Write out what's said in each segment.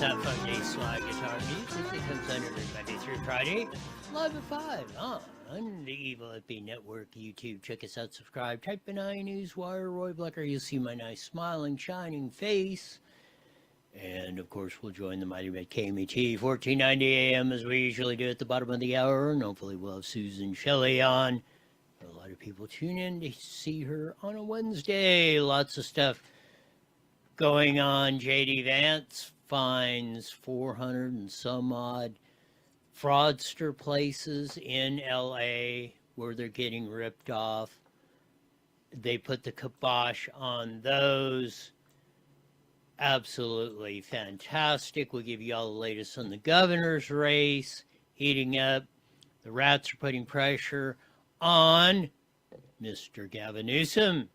that fun day slide guitar music that comes on every Monday through Friday, live at 5 on the Evil FB Network, YouTube. Check us out, subscribe, type in iNewsWire, Roy Blecker. You'll see my nice, smiling, shining face. And, of course, we'll join the Mighty Red KMET, 1490 a.m. as we usually do at the bottom of the hour. And hopefully we'll have Susan Shelley on. A lot of people tune in to see her on a Wednesday. Lots of stuff going on. J.D. Vance finds 400 and some odd fraudster places in L.A. where they're getting ripped off. They put the kibosh on those. Absolutely fantastic. We'll give you all the latest on the governor's race heating up. The rats are putting pressure on Mr. Gavin Newsom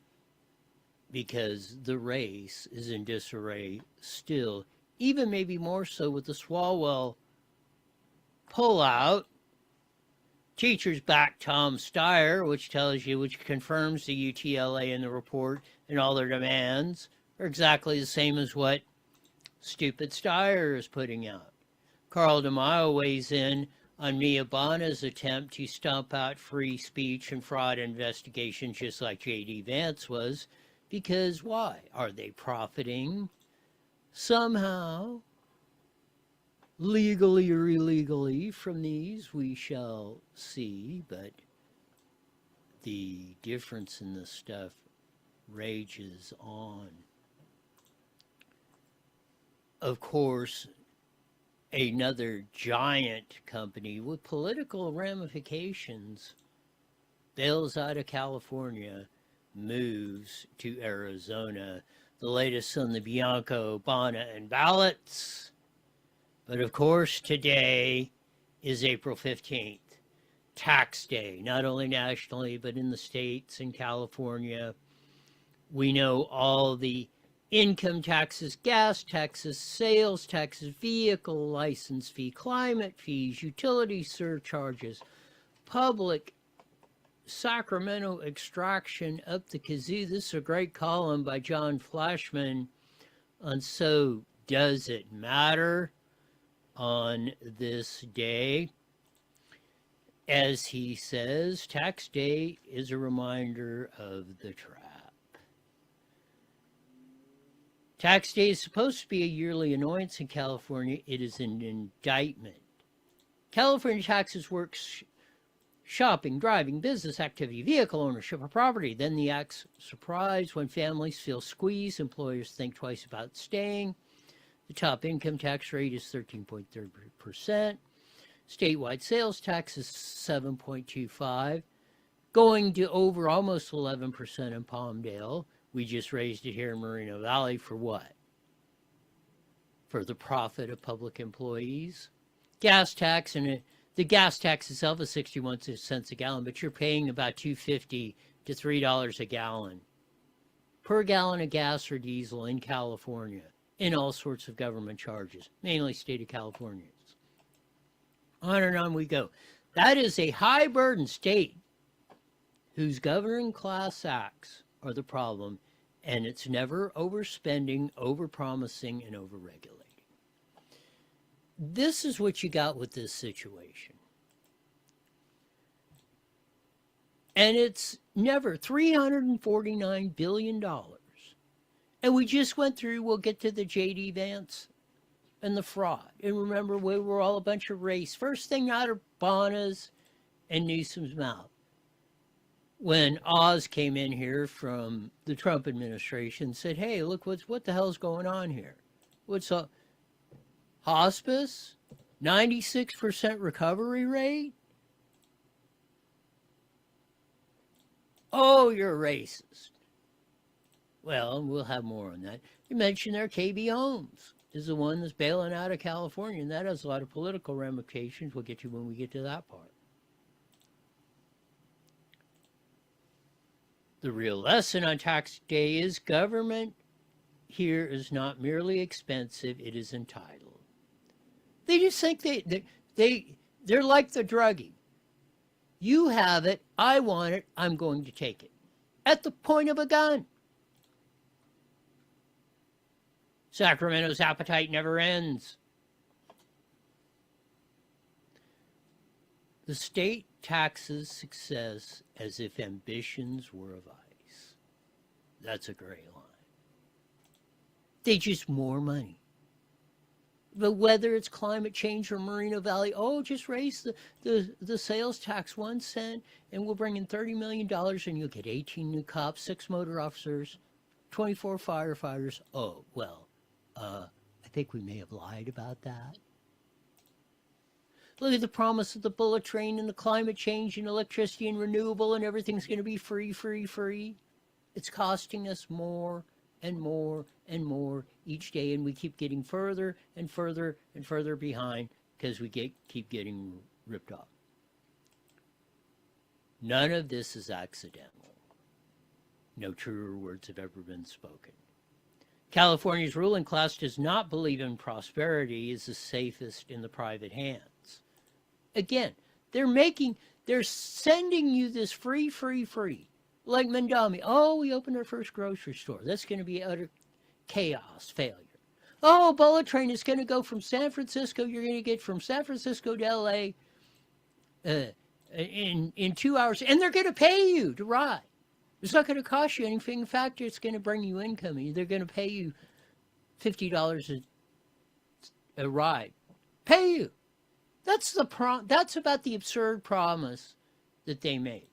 because the race is in disarray still, even maybe more so with the Swalwell pullout. Teachers back Tom Steyer, which confirms the UTLA in the report and all their demands are exactly the same as what stupid Steyer is putting out. Carl DeMaio weighs in on Mia Bonna's attempt to stomp out free speech and fraud investigations just like J.D. Vance was, because why? Are they profiting somehow, legally or illegally, from these? We shall see, but the difference in this stuff rages on. Of course, another giant company with political ramifications bails out of California, moves to Arizona. The latest on the Bianco, Bonner, and ballots. But of course, today is April 15th, tax day, not only nationally, but in the states and California. We know all the income taxes, gas taxes, sales taxes, vehicle license fee, climate fees, utility surcharges, public Sacramento extraction up the kazoo. This is a great column by John Flashman on So Does It Matter on this day. As he says, tax day is a reminder of the trap. Tax day is supposed to be a yearly annoyance in California. It is an indictment. California taxes works shopping, driving, business activity, vehicle ownership, or property. Then the act's surprise when families feel squeezed, employers think twice about staying. The top income tax rate is 13.3%. Statewide sales tax is 7.25%, going to over almost 11% in Palmdale. We just raised it here in Moreno Valley for what? For the profit of public employees. Gas tax, and the gas tax itself is 61 cents a gallon, but you're paying about $2.50 to $3 a gallon per gallon of gas or diesel in California, in all sorts of government charges, mainly state of Californians. On and on we go. That is a high burden state whose governing class acts are the problem, and it's never overspending, overpromising, and overregulating. This is what you got with this situation. And it's never $349 billion. And we just went through, we'll get to the J.D. Vance and the fraud. And remember, we were all a bunch of race. First thing out of Bonna's and Newsom's mouth. When Oz came in here from the Trump administration, said, hey, look, what the hell's going on here? What's up? Hospice? 96% recovery rate? Oh, you're a racist. Well, we'll have more on that. You mentioned there, KB Holmes is the one that's bailing out of California, and that has a lot of political ramifications. We'll get to when we get to that part. The real lesson on tax day is government here is not merely expensive, it is entitled. They just think they're like the druggie. You have it, I want it, I'm going to take it. At the point of a gun. Sacramento's appetite never ends. The state taxes success as if ambitions were of ice. That's a great line. They just more money. But whether it's climate change or Moreno Valley, oh, just raise the sales tax 1 cent and we'll bring in $30 million and you'll get 18 new cops, 6 motor officers, 24 firefighters. Oh, well, I think we may have lied about that. Look at the promise of the bullet train and the climate change and electricity and renewable and everything's going to be free, free, free. It's costing us more and more and more each day, and we keep getting further and further and further behind because we keep getting ripped off. None of this is accidental. No truer words have ever been spoken. California's ruling class does not believe in prosperity is the safest in the private hands. Again, they're sending you this free, free, free. Like Mendami. Oh, we opened our first grocery store. That's going to be utter chaos, failure. Oh, bullet train is going to go from San Francisco. You're going to get from San Francisco to L.A. In 2 hours. And they're going to pay you to ride. It's not going to cost you anything. In fact, it's going to bring you income. They're going to pay you $50 a ride. Pay you. That's about the absurd promise that they made.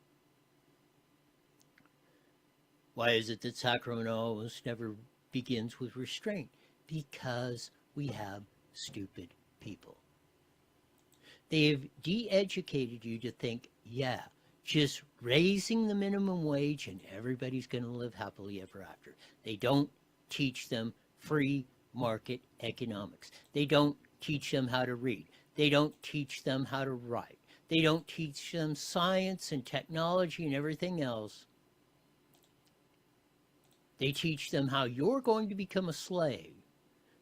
Why is it that Sacramento almost never begins with restraint? Because we have stupid people. They've de-educated you to think, yeah, just raising the minimum wage and everybody's going to live happily ever after. They don't teach them free market economics. They don't teach them how to read. They don't teach them how to write. They don't teach them science and technology and everything else. They teach them how you're going to become a slave.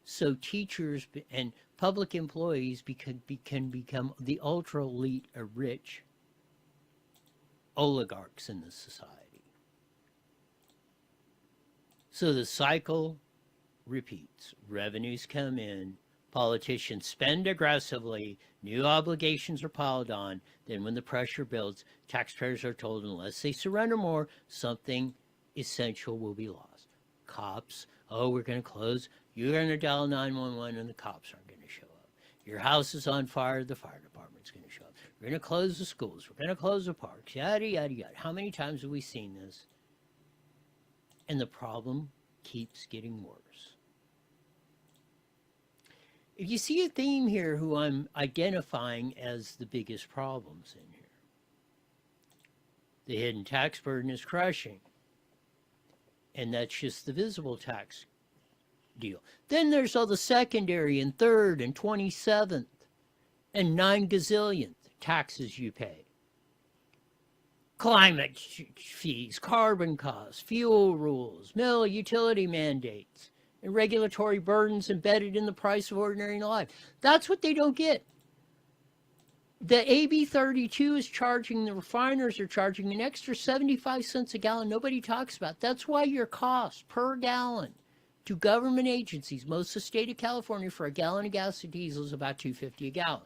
So teachers and public employees can become the ultra elite or rich oligarchs in the society. So the cycle repeats. Revenues come in. Politicians spend aggressively, new obligations are piled on, then when the pressure builds, taxpayers are told unless they surrender more, something essential will be lost. Cops, oh, we're going to close, you're going to dial 911 and the cops aren't going to show up. Your house is on fire, the fire department's going to show up. We're going to close the schools, we're going to close the parks, yada, yada, yada. How many times have we seen this? And the problem keeps getting worse. If you see a theme here who I'm identifying as the biggest problems in here, the hidden tax burden is crushing. And that's just the visible tax deal. Then there's all the secondary and third and 27th and 9 gazillionth taxes you pay. Climate fees, carbon costs, fuel rules, mill utility mandates, and regulatory burdens embedded in the price of ordinary life. That's what they don't get. The AB 32 is charging, the refiners are charging an extra 75 cents a gallon. Nobody talks about. That's why your cost per gallon to government agencies, most of the state of California, for a gallon of gas or diesel is about $2.50 a gallon.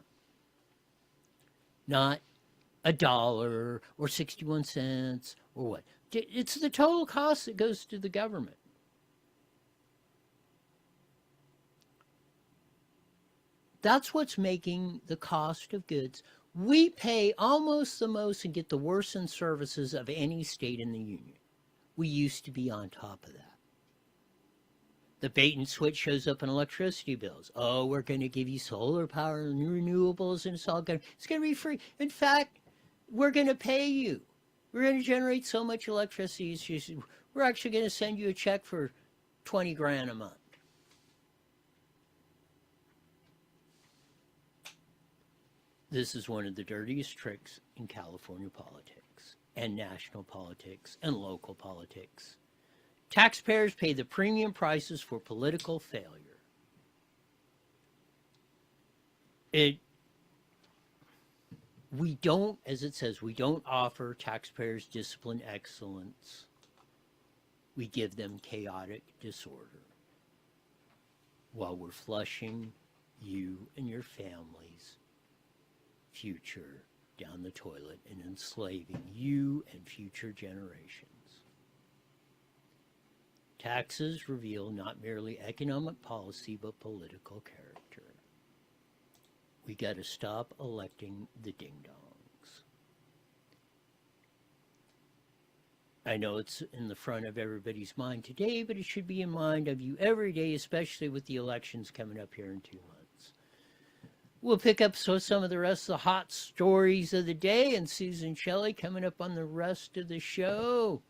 Not $1 or 61 cents or what. It's the total cost that goes to the government. That's what's making the cost of goods. We pay almost the most and get the worst in services of any state in the union. We used to be on top of that. The bait and switch shows up in electricity bills. Oh, we're going to give you solar power and renewables, and it's going to be free. In fact, we're going to pay you. We're going to generate so much electricity. We're actually going to send you a check for $20,000 a month. This is one of the dirtiest tricks in California politics and national politics and local politics. Taxpayers pay the premium prices for political failure. We don't, as it says, we don't offer taxpayers discipline excellence. We give them chaotic disorder. while we're flushing you and your family's future down the toilet and enslaving you and future generations. Taxes reveal not merely economic policy, but political character. We got to stop electing the ding-dongs. I know it's in the front of everybody's mind today, but it should be in mind of you every day, especially with the elections coming up here in 2 months. We'll pick up some of the rest of the hot stories of the day, and Susan Shelley coming up on the rest of the show.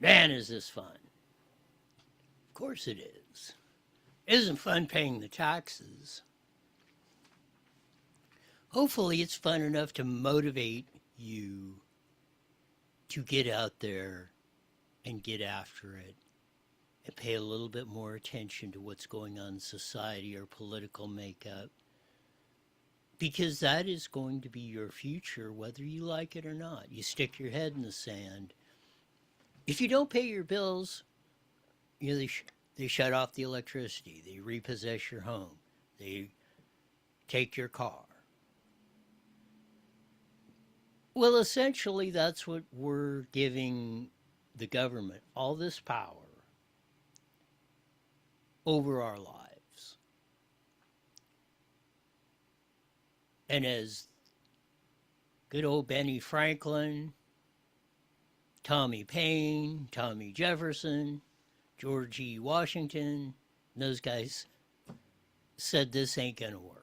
Man, is this fun. Of course it is. It isn't fun paying the taxes. Hopefully it's fun enough to motivate you to get out there and get after it and pay a little bit more attention to what's going on in society or political makeup, because that is going to be your future, whether you like it or not. You stick your head in the sand. If you don't pay your bills, you know, they shut off the electricity, they repossess your home, they take your car. Well, essentially, that's what we're giving the government, all this power over our lives. And as good old Benny Franklin, Tommy Paine, Tommy Jefferson, George E. Washington, those guys said this ain't gonna work.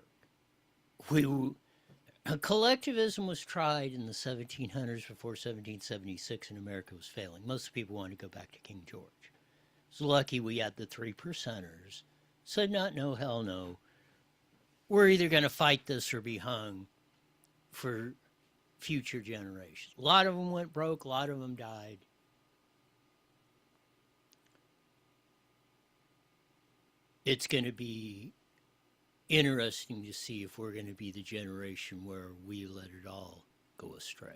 Collectivism was tried in the 1700s before 1776, and America was failing. Most people wanted to go back to King George. It's lucky we had the 3%ers. Said not no, hell no. We're either going to fight this or be hung for future generations. A lot of them went broke. A lot of them died. It's going to be interesting to see if we're going to be the generation where we let it all go astray.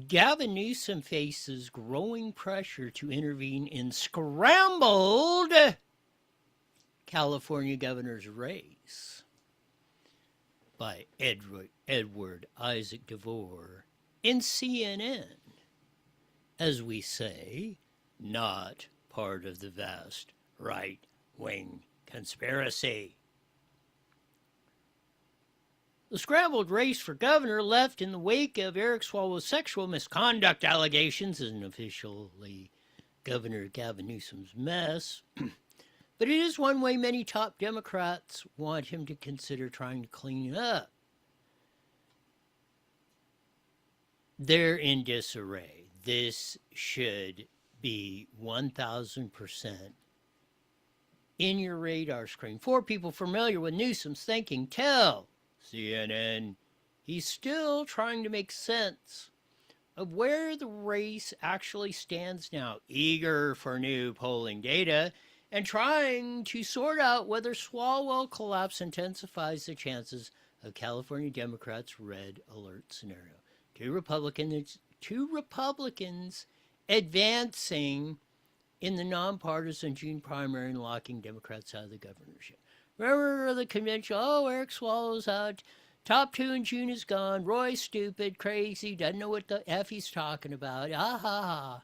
Gavin Newsom faces growing pressure to intervene in scrambled California governor's race by Edward Isaac DeVore in CNN. As we say, not part of the vast right-wing conspiracy. The scrambled race for governor left in the wake of Eric Swalwell's sexual misconduct allegations isn't officially Governor Gavin Newsom's mess, but it is one way many top Democrats want him to consider trying to clean it up. They're in disarray. This should be 1,000% in your radar screen. For people familiar with Newsom's thinking, tell CNN he's still trying to make sense of where the race actually stands now, eager for new polling data and trying to sort out whether Swalwell collapse intensifies the chances of California Democrats' red alert scenario. Two Republicans advancing in the nonpartisan June primary and locking Democrats out of the governorship. Remember the convention? Oh, Eric Swalwell's out. Top two in June is gone. Roy's stupid, crazy, doesn't know what the F he's talking about. Ah ha ha.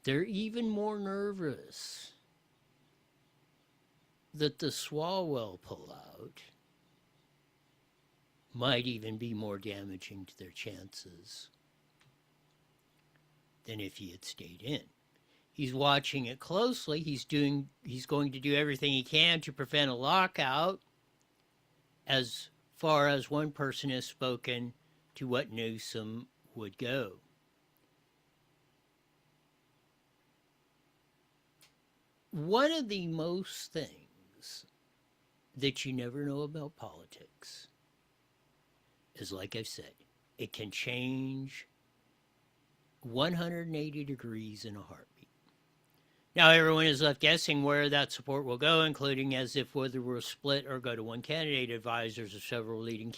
They're even more nervous that the Swalwell pullout might even be more damaging to their chances than if he had stayed in. He's watching it closely. He's going to do everything he can to prevent a lockout, as far as one person has spoken to what Newsom would go. One of the most things that you never know about politics is, like I've said, it can change 180 degrees in a heartbeat. Now, everyone is left guessing where that support will go, including as if whether we'll split or go to one candidate. Advisors of several leading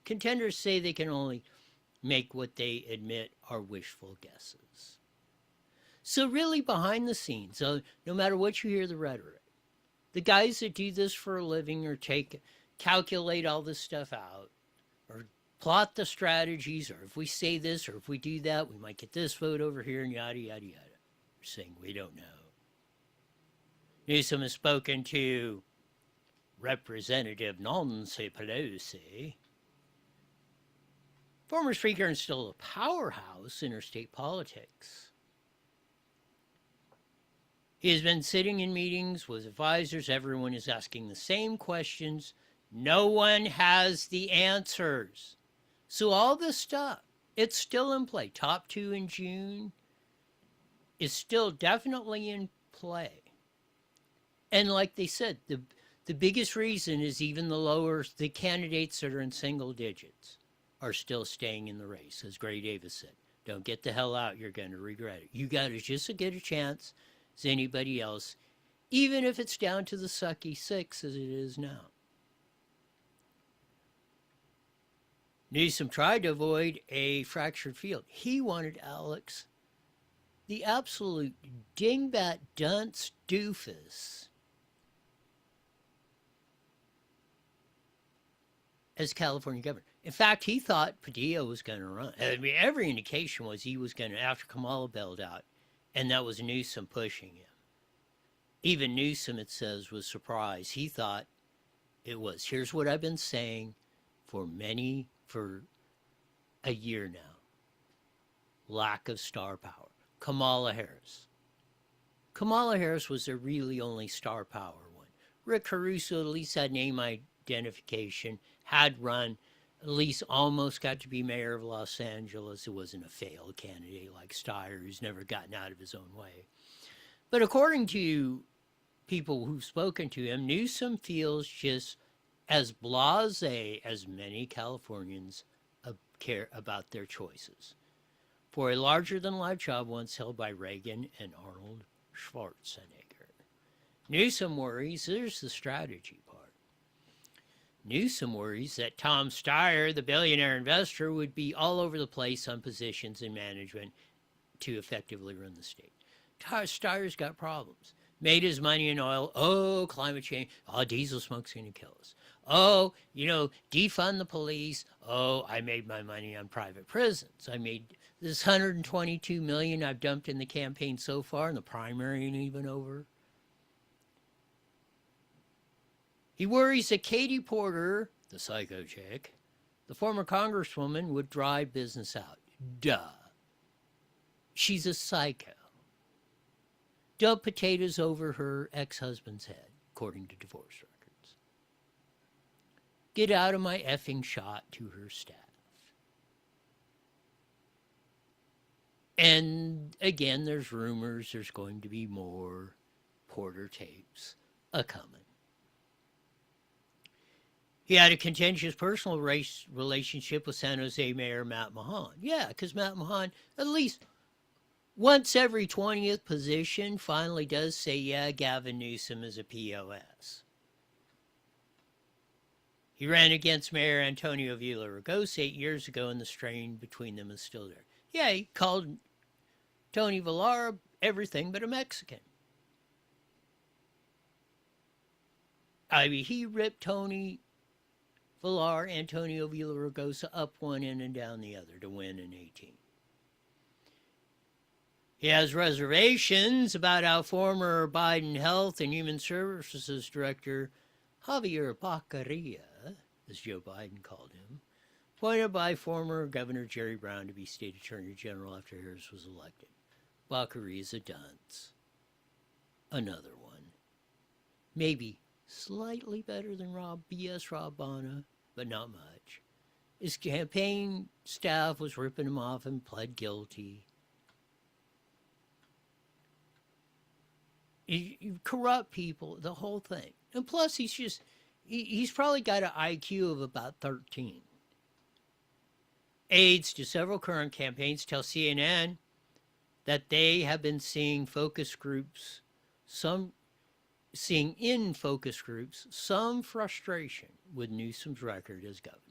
contenders say they can only make what they admit are wishful guesses. So really behind the scenes, no matter what you hear the rhetoric, the guys that do this for a living or calculate all this stuff out or plot the strategies, or if we say this or if we do that, we might get this vote over here and yada, yada, yada. They're saying we don't know. Newsom has spoken to Representative Nancy Pelosi, former speaker and still a powerhouse in her state politics. He has been sitting in meetings with advisors. Everyone is asking the same questions. No one has the answers. So all this stuff, it's still in play. Top 2 in June is still definitely in play. And like they said, the biggest reason is even the candidates that are in single digits are still staying in the race. As Gray Davis said, don't get the hell out. You're going to regret it. You got to just get a chance as anybody else, even if it's down to the sucky 6 as it is now. Newsom tried to avoid a fractured field. He wanted Alex, the absolute dingbat dunce doofus, as California governor. In fact, he thought Padilla was going to run. I mean, every indication was he was going to, after Kamala bailed out, and that was Newsom pushing him. Even Newsom, it says, was surprised. He thought it was. Here's what I've been saying for a year now. Lack of star power. Kamala Harris. Kamala Harris was the really only star power one. Rick Caruso at least had name identification, had run, at least almost got to be mayor of Los Angeles. It wasn't a failed candidate like Steyer, who's never gotten out of his own way. But according to people who've spoken to him, Newsom feels just as blasé as many Californians care about their choices. For a larger-than-life job once held by Reagan and Arnold Schwarzenegger. Newsom worries, there's the strategy part. Newsom worries that Tom Steyer, the billionaire investor, would be all over the place on positions in management to effectively run the state. Steyer's got problems. Made his money in oil. Oh, climate change. Oh, diesel smoke's going to kill us. Oh, defund the police. Oh, I made my money on private prisons. I made this $122 million I've dumped in the campaign so far, and the primary ain't even over. He worries that Katie Porter, the psycho chick, the former congresswoman, would drive business out. Duh. She's a psycho. Dump potatoes over her ex-husband's head, according to divorce records. Get out of my effing shot to her staff. And again, there's rumors there's going to be more Porter tapes a-coming. He had a contentious personal relationship with San Jose Mayor Matt Mahan. Yeah, because Matt Mahan, at least once every 20th position, finally does say, yeah, Gavin Newsom is a POS. He ran against Mayor Antonio Villaraigosa 8 years ago, and the strain between them is still there. Yeah, he called Tony Villar everything but a Mexican. I mean, he ripped Antonio Villaraigosa up one end and down the other to win in 18. He has reservations about how former Biden Health and Human Services Director Javier Baccaria, as Joe Biden called him, appointed by former Governor Jerry Brown to be State Attorney General after Harris was elected. Baccaria is a dunce. Another one. Maybe slightly better than Rob Bonner, but not much. His campaign staff was ripping him off and pled guilty. You corrupt people, the whole thing. And plus, he's probably got an IQ of about 13. Aides to several current campaigns tell CNN that they have been seeing in focus groups some frustration with Newsom's record as governor.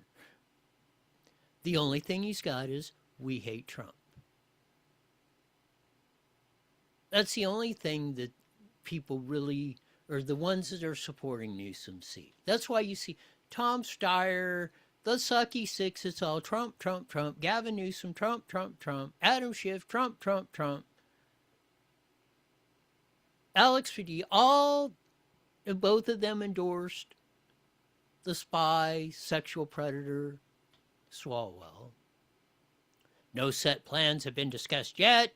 The only thing he's got is, we hate Trump. That's the only thing that people really, or the ones that are supporting Newsom, see. That's why you see Tom Steyer, the sucky six, it's all Trump, Trump, Trump, Gavin Newsom, Trump, Trump, Trump, Adam Schiff, Trump, Trump, Trump, Alex Fadee, all, both of them endorsed the spy, sexual predator, Swalwell. No set plans have been discussed yet,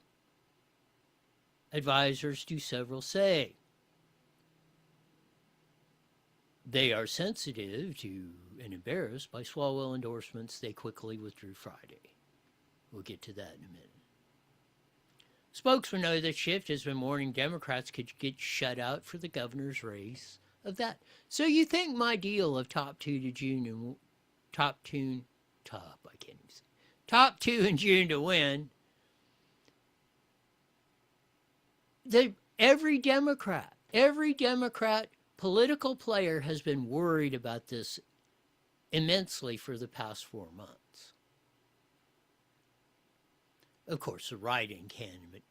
advisors to several say. They are sensitive to and embarrassed by Swalwell endorsements they quickly withdrew Friday. We'll get to that in a minute. Spokesman noted that Schiff has been warning Democrats could get shut out for the governor's race of that. So you think my deal of top two in June to win, every Democrat political player has been worried about this immensely for the past 4 months. Of course, the write-in candidate.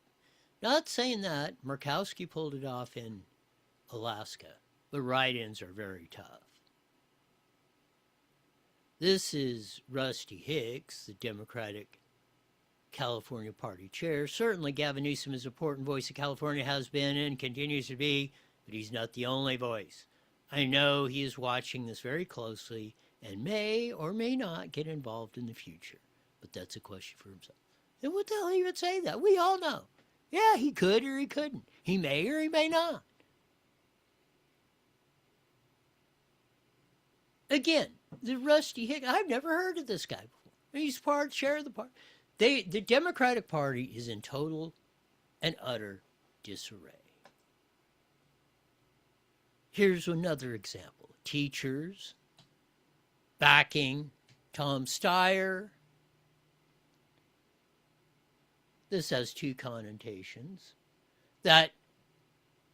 Not saying that. Murkowski pulled it off in Alaska. But write-ins are very tough. This is Rusty Hicks, the Democratic California Party chair. Certainly, Gavin Newsom is an important voice of California, has been and continues to be, but he's not the only voice. I know he is watching this very closely and may or may not get involved in the future. But that's a question for himself. And what the hell he would say that? We all know. Yeah, he could or he couldn't. He may or he may not. Again, the Rusty Hicks, I've never heard of this guy before. He's chair of the party. The Democratic Party is in total and utter disarray. Here's another example. Teachers backing Tom Steyer. This has two connotations. That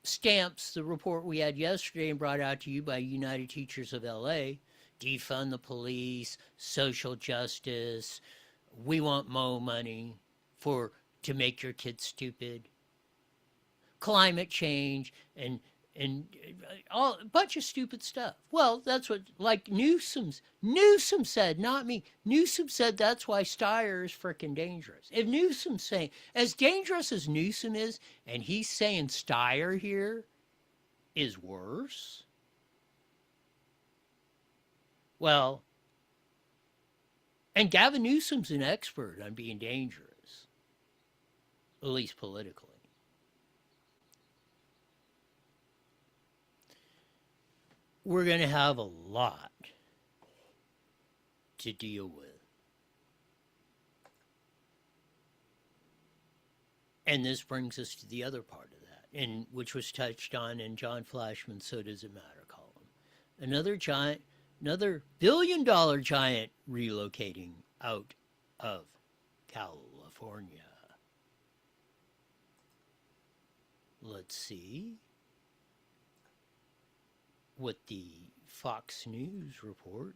stamps the report we had yesterday and brought out to you by United Teachers of LA. Defund the police, social justice, we want more money to make your kids stupid. Climate change and all a bunch of stupid stuff. Well, that's what, like Newsom said, not me. Newsom said that's why Steyer is freaking dangerous. If Newsom's saying, as dangerous as Newsom is, and he's saying Steyer here is worse, well, and Gavin Newsom's an expert on being dangerous, at least politically. We're going to have a lot to deal with. And this brings us to the other part of that, and which was touched on in John Flashman's So Does It Matter column. Another billion-dollar giant relocating out of California. Let's see what the Fox News report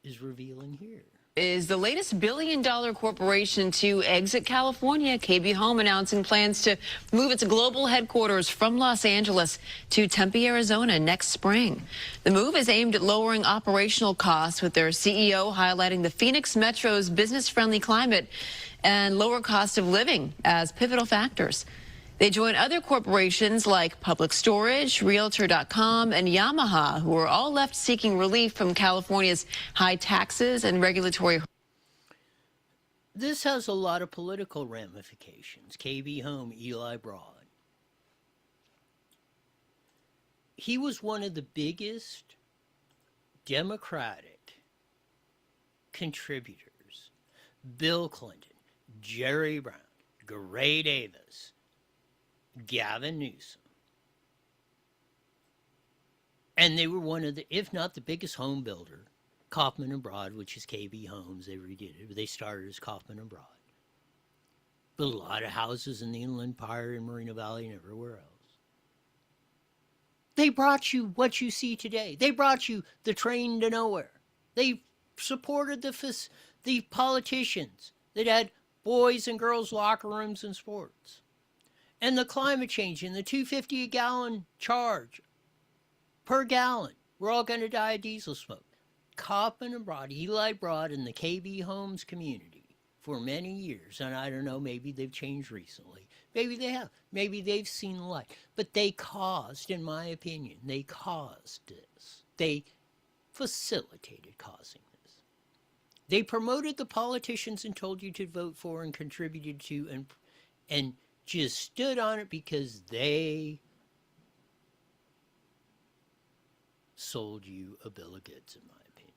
is revealing here. Is the latest billion-dollar corporation to exit California. KB Home announcing plans to move its global headquarters from Los Angeles to Tempe, Arizona next spring. The move is aimed at lowering operational costs, with their CEO highlighting the Phoenix Metro's business-friendly climate and lower cost of living as pivotal factors. They join other corporations like Public Storage, Realtor.com, and Yamaha, who are all left seeking relief from California's high taxes and regulatory. This has a lot of political ramifications. KB Home, Eli Broad. He was one of the biggest Democratic contributors. Bill Clinton, Jerry Brown, Gray Davis, Gavin Newsom. And they were one of the, if not the biggest home builder, Kaufman and Broad, which is KB Homes. They redid it, but they started as Kaufman and Broad. Built a lot of houses in the Inland Empire and Moreno Valley and everywhere else. They brought you what you see today. They brought you the train to nowhere. They supported The politicians that had boys and girls locker rooms in sports. And the climate change and the $2.50 a gallon charge per gallon. We're all going to die of diesel smoke. Coppin and Broad, Eli Broad, and the KB Homes community for many years, and I don't know, maybe they've changed recently. Maybe they have. Maybe they've seen light. But they caused, in my opinion, they caused this. They facilitated causing this. They promoted the politicians and told you to vote for and contributed to and just stood on it because they sold you a bill of goods, in my opinion.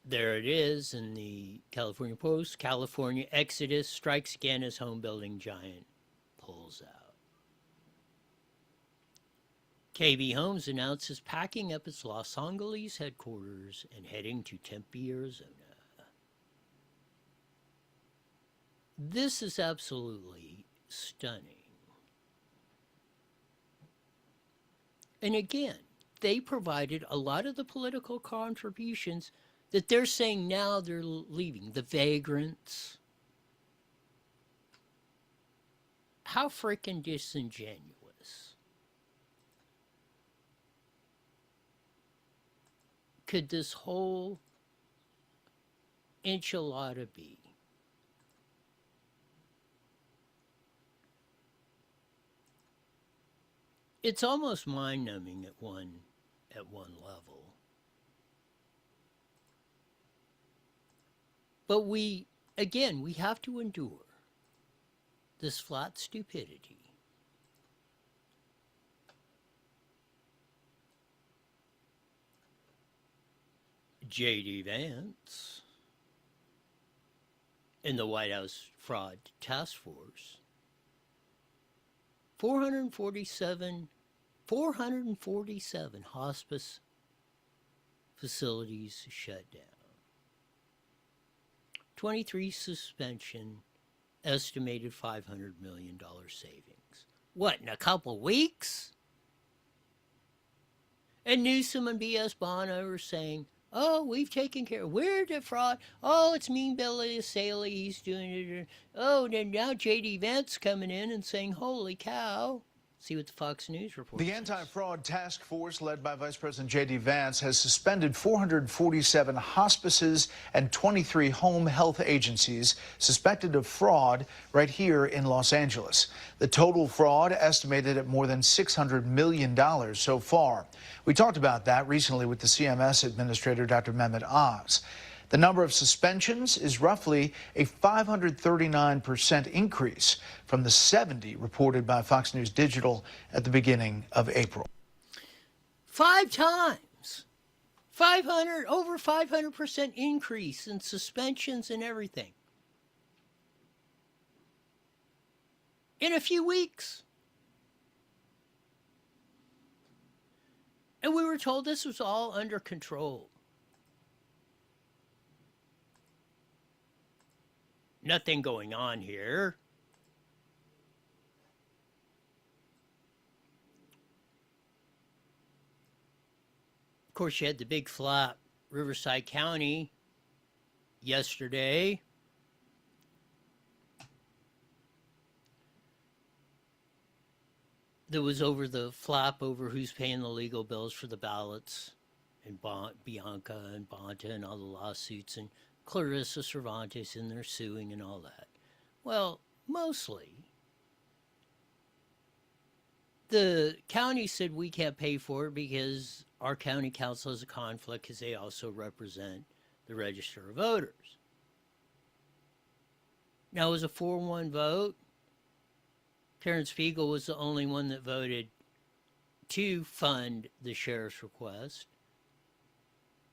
There it is in the California Post. California exodus strikes again as home building giant pulls out. KB Homes announces packing up its Los Angeles headquarters and heading to Tempe, Arizona. This is absolutely stunning. And again, they provided a lot of the political contributions that they're saying now they're leaving. The vagrants. How freaking disingenuous. Could this whole enchilada be? It's almost mind-numbing at one level. But we have to endure this flat stupidity. J.D. Vance and the White House Fraud Task Force, 447 hospice facilities shut down. 23 suspension, estimated $500 million savings. What, in a couple weeks? And Newsom and B.S. Bono are saying, oh, we've taken care of, we're the fraud. Oh, it's Mean Billy Saley, he's doing it. Oh, then now J.D. Vance coming in and saying, holy cow. See what the Fox News report The says. anti-fraud task force led by Vice President J.D. Vance has suspended 447 hospices and 23 home health agencies suspected of fraud right here in Los Angeles. The total fraud estimated at more than $600 million so far. We talked about that recently with the CMS Administrator, Dr. Mehmet Oz. The number of suspensions is roughly a 539% increase from the 70 reported by Fox News Digital at the beginning of April. 5 times. Over 500% increase in suspensions and everything. In a few weeks. And we were told this was all under control. Nothing going on here. Of course, you had the big flap, Riverside County, yesterday. There was over the flap over who's paying the legal bills for the ballots, and Bianca and Bonta and all the lawsuits, and Clarissa Cervantes, and they're suing and all that. Well, mostly, the county said we can't pay for it because our county council has a conflict because they also represent the register of voters. Now, it was a 4-1 vote. Terrence Spiegel was the only one that voted to fund the sheriff's request.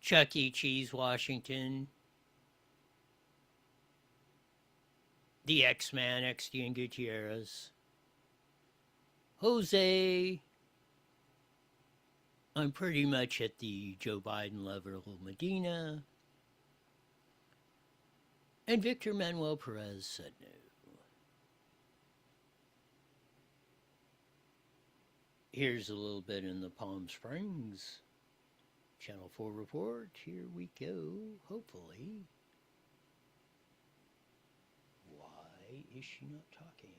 Chuck E. Cheese Washington, the X-Man, Estienne Gutierrez, Jose, I'm pretty much at the Joe Biden level, Medina, and Victor Manuel Perez said no. Here's a little bit in the Palm Springs Channel 4 report. Here we go. Hopefully. Why is she not talking?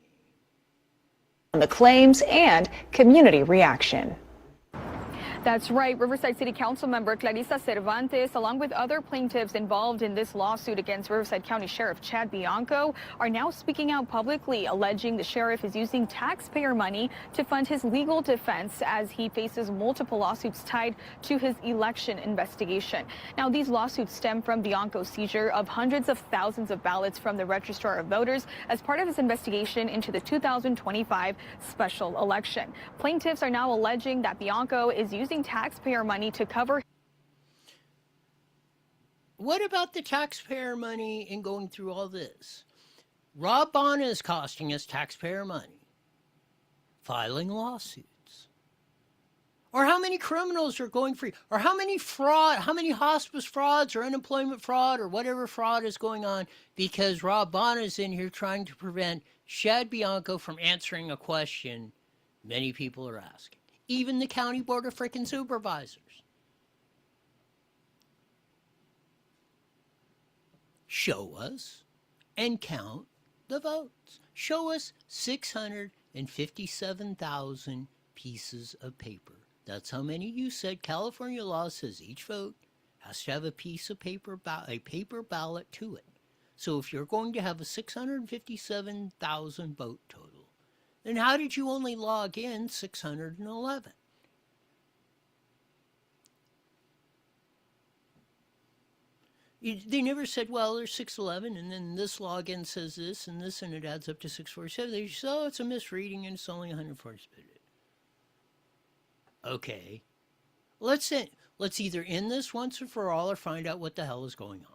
The claims and community reaction. That's right. Riverside City Council member Clarissa Cervantes, along with other plaintiffs involved in this lawsuit against Riverside County Sheriff Chad Bianco, are now speaking out publicly, alleging the sheriff is using taxpayer money to fund his legal defense as he faces multiple lawsuits tied to his election investigation. Now, these lawsuits stem from Bianco's seizure of hundreds of thousands of ballots from the Registrar of Voters as part of his investigation into the 2025 special election. Plaintiffs are now alleging that Bianco is using taxpayer money to cover. What about the taxpayer money in going through all this? Rob Bonner is costing us taxpayer money, filing lawsuits. Or how many criminals are going free? Or how many hospice frauds or unemployment fraud or whatever fraud is going on because Rob Bonner is in here trying to prevent Chad Bianco from answering a question many people are asking. Even the county board of frickin' supervisors. Show us and count the votes. Show us 657,000 pieces of paper. That's how many you said. California law says each vote has to have a piece of paper, a paper ballot to it. So if you're going to have a 657,000 vote total, then how did you only log in 611? They never said, well, there's 611, and then this login says this, and it adds up to 647. They just said, oh, it's a misreading, and it's only 147. Okay. Let's either end this once and for all or find out what the hell is going on.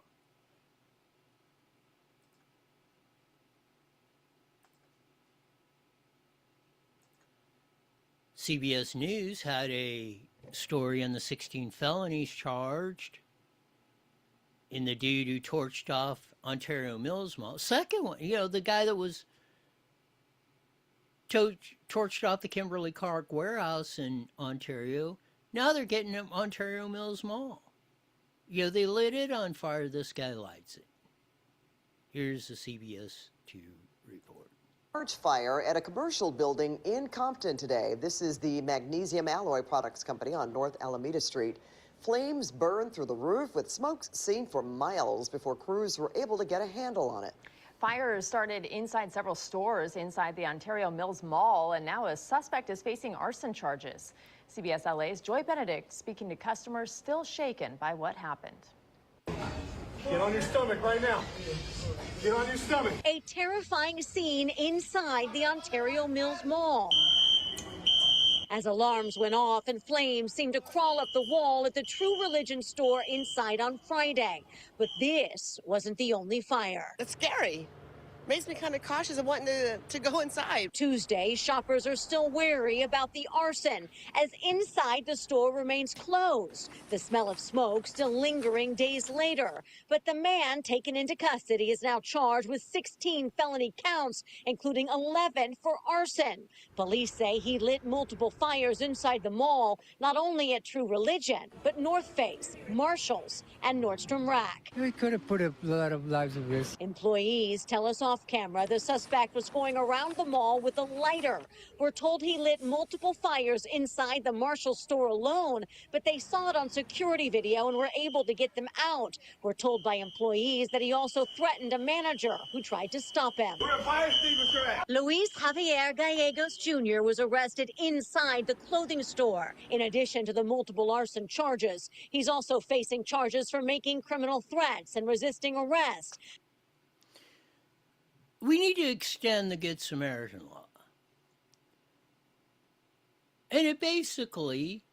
CBS News had a story on the 16 felonies charged in the dude who torched off Ontario Mills Mall. Second one, the guy that was torched off the Kimberly Clark warehouse in Ontario. Now they're getting him Ontario Mills Mall. They lit it on fire. This guy lights it. Here's the CBS 2 report. Large fire at a commercial building in Compton today. This is the Magnesium Alloy Products Company on North Alameda Street. Flames burned through the roof with smoke seen for miles before crews were able to get a handle on it. Fire started inside several stores inside the Ontario Mills Mall, and now a suspect is facing arson charges. CBS LA's Joy Benedict speaking to customers still shaken by what happened. Get on your stomach right now. Get on your stomach. A terrifying scene inside the Ontario Mills Mall. As alarms went off and flames seemed to crawl up the wall at the True Religion store inside on Friday. But this wasn't the only fire. It's scary. Makes me kind of cautious of wanting to go inside. Tuesday, shoppers are still wary about the arson as inside the store remains closed. The smell of smoke still lingering days later. But the man taken into custody is now charged with 16 felony counts, including 11 for arson. Police say he lit multiple fires inside the mall, not only at True Religion, but North Face, Marshalls, and Nordstrom Rack. We could have put a lot of lives at risk. Employees tell us off camera the suspect was going around the mall with a lighter. We're told he lit multiple fires inside the Marshall store alone, but they saw it on security video and were able to get them out. We're told by employees that he also threatened a manager who tried to stop him. Luis Javier Gallegos Jr. was arrested inside the clothing store. In addition to the multiple arson charges, he's also facing charges for making criminal threats and resisting arrest. We need to extend the Good Samaritan law. And it basically,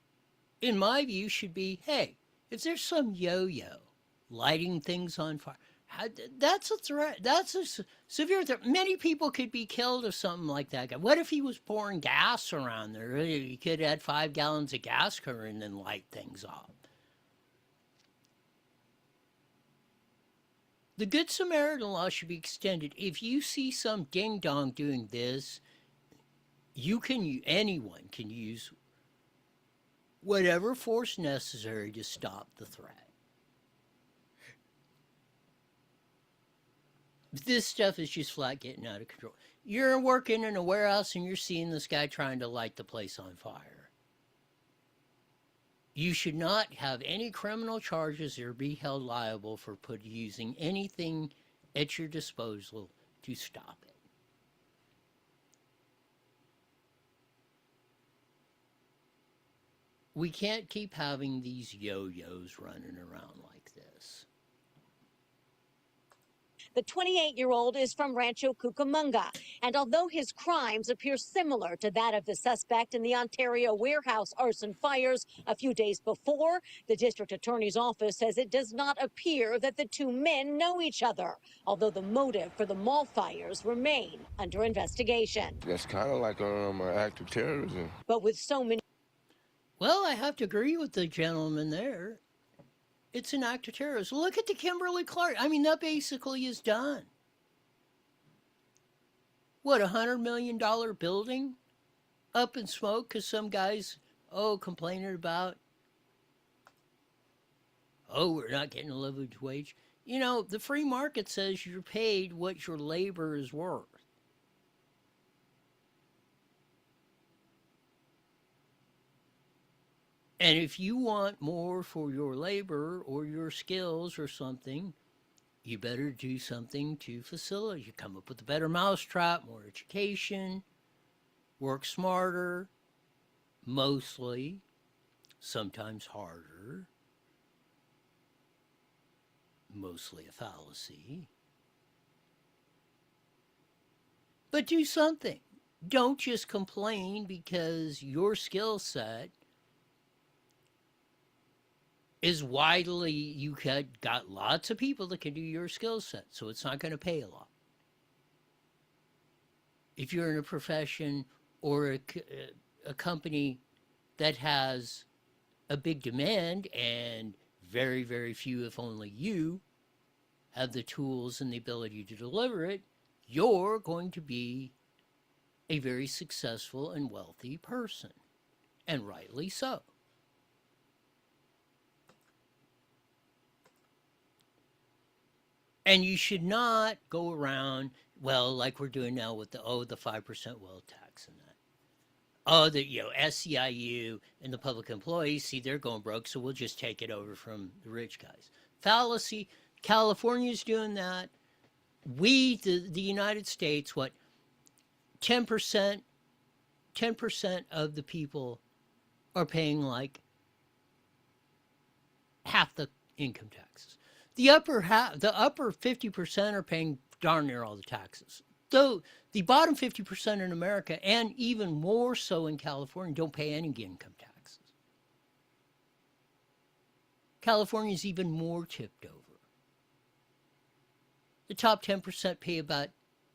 in my view, should be, hey, if there's some yo-yo lighting things on fire, that's a threat. That's a severe threat. Many people could be killed if something like that. What if he was pouring gas around there? He could add 5 gallons of gas cover and then light things off. The Good Samaritan law should be extended. If you see some ding-dong doing this, anyone can use whatever force necessary to stop the threat. This stuff is just flat getting out of control. You're working in a warehouse and you're seeing this guy trying to light the place on fire. You should not have any criminal charges or be held liable for using anything at your disposal to stop it. We can't keep having these yo-yos running around like this. The 28-year-old is from Rancho Cucamonga, and although his crimes appear similar to that of the suspect in the Ontario warehouse arson fires a few days before, the district attorney's office says it does not appear that the two men know each other, although the motive for the mall fires remain under investigation. That's kind of like an act of terrorism. But with so many... Well, I have to agree with the gentleman there. It's an act of terrorism. Look at the Kimberly-Clark. I mean, that basically is done. What, $100 million building up in smoke because some guys, complaining about, we're not getting a living wage. You know, the free market says you're paid what your labor is worth. And if you want more for your labor or your skills or something, you better do something to facilitate. You come up with a better mousetrap, more education, work smarter, mostly, sometimes harder, mostly a fallacy. But do something. Don't just complain because your skill set is widely, you got lots of people that can do your skill set, so it's not going to pay a lot. If you're in a profession or a company that has a big demand and very, very few, if only you, have the tools and the ability to deliver it, you're going to be a very successful and wealthy person, and rightly so. And you should not go around, well, like we're doing now with the 5% wealth tax and that. SEIU and the public employees, see, they're going broke, so we'll just take it over from the rich guys. Fallacy. California's doing that. The United States, 10% of the people are paying like half the income taxes. The upper 50% are paying darn near all the taxes. Though the bottom 50% in America, and even more so in California, don't pay any income taxes. California is even more tipped over. The top 10% pay about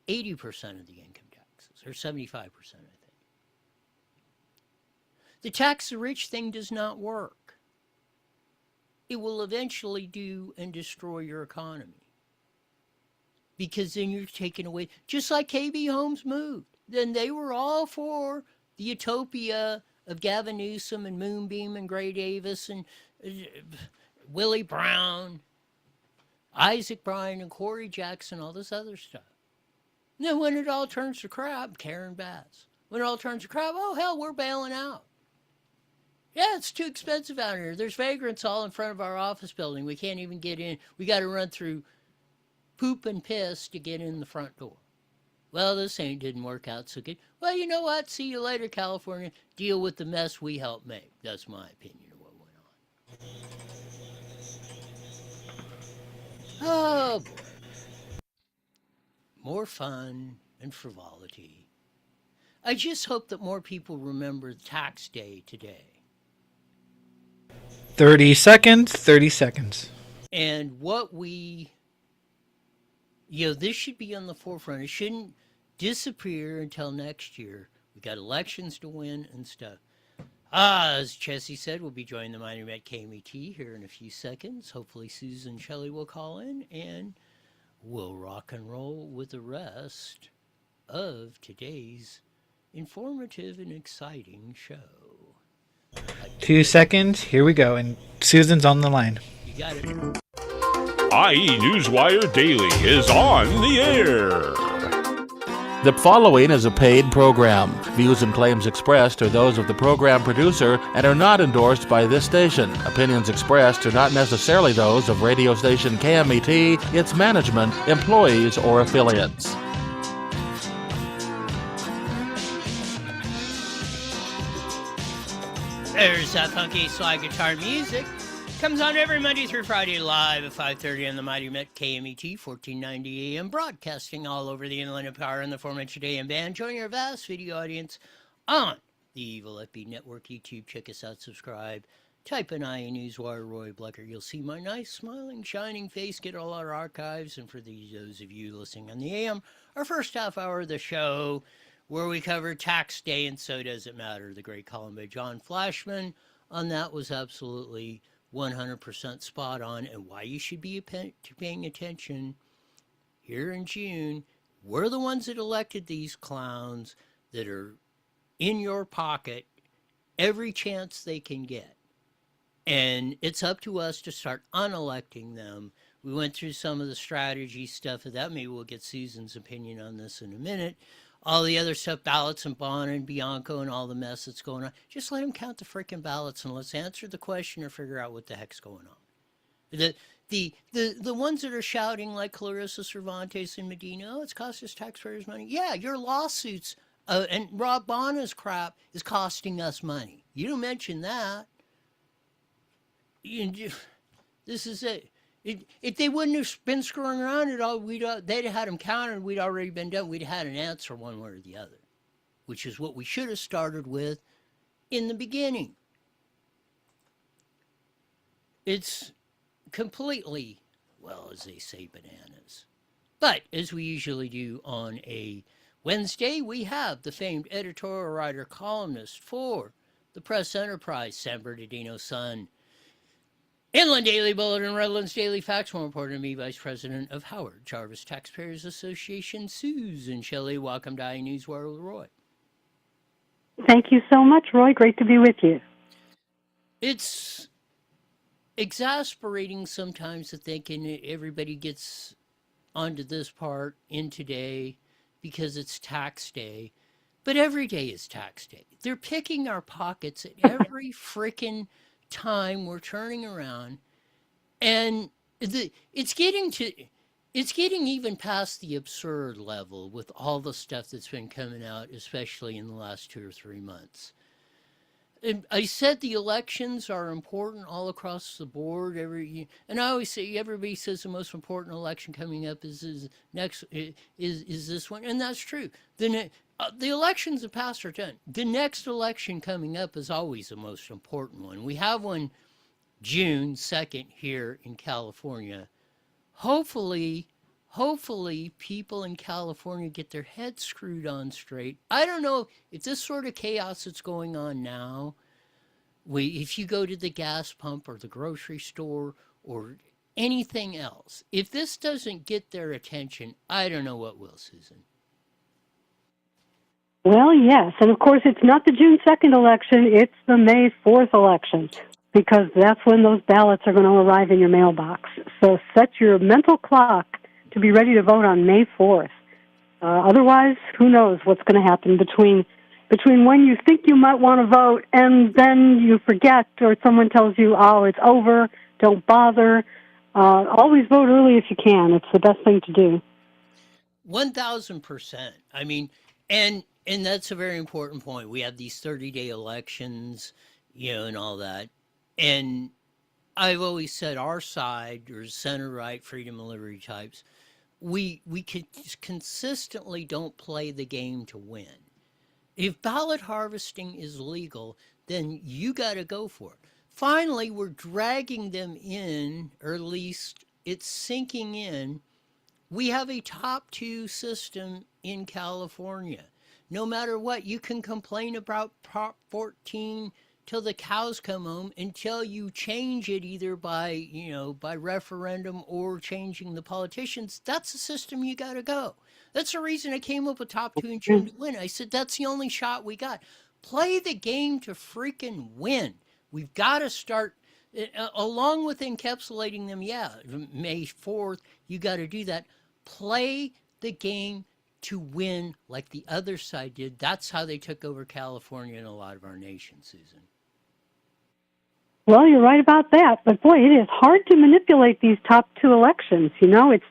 80% of the income taxes, or 75%, I think. The tax the rich thing does not work. It will eventually do and destroy your economy. Because then you're taking away, just like KB Homes moved. Then they were all for the utopia of Gavin Newsom and Moonbeam and Gray Davis and Willie Brown, Isaac Bryan and Corey Jackson, all this other stuff. And then when it all turns to crap, Karen Bass. When it all turns to crap, hell, we're bailing out. Yeah, it's too expensive out here. There's vagrants all in front of our office building. We can't even get in. We got to run through poop and piss to get in the front door. Well, this didn't work out so good. Well, you know what? See you later, California. Deal with the mess we helped make. That's my opinion of what went on. Oh, boy. More fun and frivolity. I just hope that more people remember tax day today. 30 seconds. And what this should be on the forefront. It shouldn't disappear until next year. We got elections to win and stuff. As Chessie said, we'll be joining the Mining Met KMET here in a few seconds. Hopefully Susan Shelley will call in and we'll rock and roll with the rest of today's informative and exciting show. 2 seconds. Here we go. And Susan's on the line. You got it. IE Newswire Daily is on the air. The following is a paid program. Views and claims expressed are those of the program producer and are not endorsed by this station. Opinions expressed are not necessarily those of radio station KMET, its management, employees, or affiliates. There's that funky slide guitar music. Comes on every Monday through Friday live at 5:30 on the Mighty Met KMET 1490 AM, broadcasting all over the Inland Empire in the aforementioned AM band. Join our vast video audience on the Evil FB Network YouTube. Check us out, subscribe. Type in IE Newswire Roy Blecker. You'll see my nice, smiling, shining face. Get all our archives. And for those of you listening on the AM, our first half hour of the show, where we cover tax day and so does it matter. The great column by John Flashman on that was absolutely 100% spot on, and why you should be paying attention here in June. We're the ones that elected these clowns that are in your pocket every chance they can get. And it's up to us to start unelecting them. We went through some of the strategy stuff of that. Maybe we'll get Susan's opinion on this in a minute. All the other stuff, ballots and Bonner and Bianco and all the mess that's going on. Just let them count the freaking ballots and let's answer the question or figure out what the heck's going on. The ones that are shouting like Clarissa Cervantes and Medina, oh, it's cost us taxpayers money. Yeah, your lawsuits and Rob Bonner's crap is costing us money. You don't mention that. This is it. If they wouldn't have been screwing around at all, they'd have had them counted. We'd already been done. We'd have had an answer one way or the other, which is what we should have started with in the beginning. It's completely, well, as they say, bananas. But as we usually do on a Wednesday, we have the famed editorial writer columnist for the Press Enterprise, San Bernardino Sun, Inland Daily Bulletin, Redlands Daily Facts. More important to me, Vice President of Howard Jarvis Taxpayers Association, Susan Shelley. Welcome to iNewsWire with Roy. Thank you so much, Roy. Great to be with you. It's exasperating sometimes to think everybody gets onto this part in today because it's tax day. But every day is tax day. They're picking our pockets at every frickin' time we're turning around, and it's getting even past the absurd level with all the stuff that's been coming out, especially in the last 2 or 3 months. And I said the elections are important all across the board. And I always say, everybody says the most important election coming up is this one, and that's true. The elections of the past are done. The next election coming up is always the most important one. We have one June 2nd here in California. Hopefully people in California get their heads screwed on straight. I don't know if this sort of chaos that's going on now, if you go to the gas pump or the grocery store or anything else, if this doesn't get their attention, I don't know what will, Susan. Well, yes, and of course it's not the June 2nd election, it's the May 4th election, because that's when those ballots are going to arrive in your mailbox. So set your mental clock to be ready to vote on May 4th. Otherwise, who knows what's going to happen between when you think you might want to vote and then you forget, or someone tells you, oh, it's over, don't bother. Always vote early if you can. It's the best thing to do. 1,000%. I mean, and that's a very important point. We have these 30-day elections, and all that. And I've always said our side, or center-right, freedom and liberty types, we consistently don't play the game to win. If ballot harvesting is legal, then you got to go for it. Finally, we're dragging them in, or at least it's sinking in. We have a top 2 system in California. No matter what, you can complain about Prop 14 till the cows come home until you change it either by referendum or changing the politicians. That's the system you got to go. That's the reason I came up with top 2 in June to win. I said, that's the only shot we got. Play the game to freaking win. We've got to start, along with encapsulating them, May 4th, you got to do that. Play the game to win like the other side did. That's how they took over California and a lot of our nation, Susan. Well, you're right about that. But boy, it is hard to manipulate these top two elections. You know, it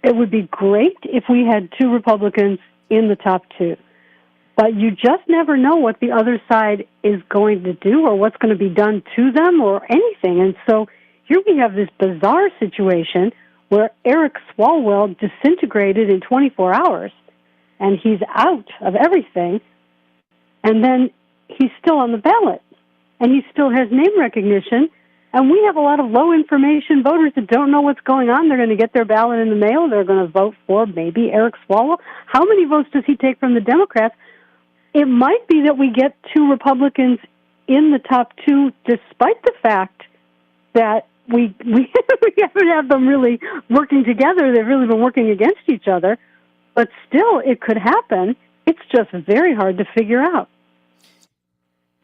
would be great if we had two Republicans in the top two. But you just never know what the other side is going to do or what's going to be done to them or anything. And so here we have this bizarre situation where Eric Swalwell disintegrated in 24 hours, and he's out of everything, and then he's still on the ballot, and he still has name recognition, and we have a lot of low-information voters that don't know what's going on. They're going to get their ballot in the mail. They're going to vote for maybe Eric Swalwell. How many votes does he take from the Democrats? It might be that we get two Republicans in the top two, despite the fact that we haven't had them really working together. They've really been working against each other. But still, it could happen. It's just very hard to figure out.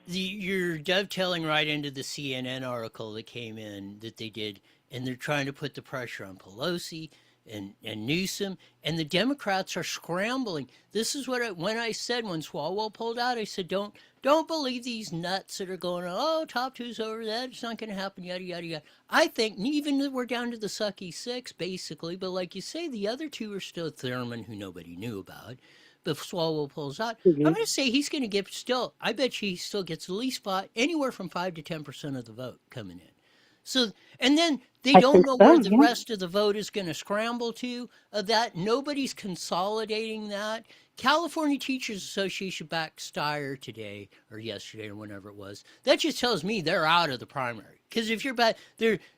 You're dovetailing right into the CNN article that came in that they did, and they're trying to put the pressure on Pelosi and Newsom, and the Democrats are scrambling. This is what when I said when Swalwell pulled out, I said, don't believe these nuts that are going, oh, top two's over, that's not going to happen, yada, yada, yada. I think even that we're down to the sucky six, basically, but like you say, the other two are still Thurman, who nobody knew about. But if Swalwell pulls out, I'm going to say he's going to get I bet you he still gets the least spot, anywhere from 5 to 10% of the vote coming in. So, and then they don't know where the rest of the vote is going to scramble to. That nobody's consolidating that. California Teachers Association backed Steyer today or yesterday or whenever it was. That just tells me they're out of the primary. Because if you're back,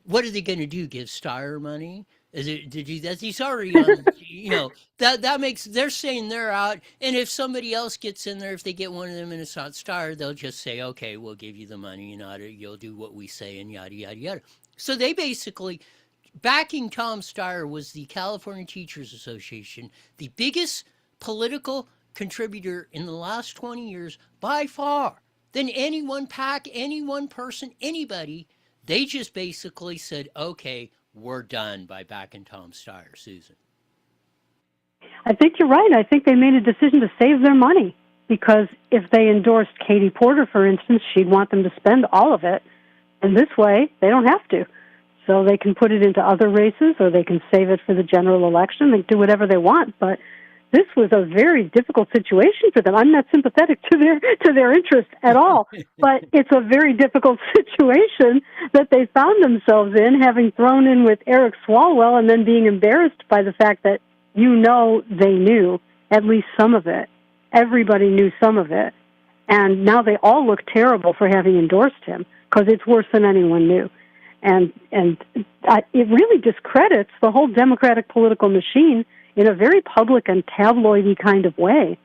what are they going to do? Give Steyer money? Is it to do that? He's already on. That makes. They're saying they're out. And if somebody else gets in there, if they get one of them and it's not Steyer, they'll just say, "Okay, we'll give you the money, and you'll do what we say," and yada yada yada. So they basically backing Tom Steyer was the California Teachers Association, the biggest political contributor in the last 20 years by far than any one PAC, any one person, anybody. They just basically said, "Okay, we're done," by backing Tom Steyer, Susan. I think you're right. I think they made a decision to save their money because if they endorsed Katie Porter, for instance, she'd want them to spend all of it. And this way, they don't have to. So they can put it into other races or they can save it for the general election. They can do whatever they want. But this was a very difficult situation for them. I'm not sympathetic to their interests at all, but it's a very difficult situation that they found themselves in, having thrown in with Eric Swalwell and then being embarrassed by the fact that they knew at least some of it. Everybody knew some of it. And now they all look terrible for having endorsed him because it's worse than anyone knew. And it really discredits the whole Democratic political machine in a very public and tabloidy kind of way.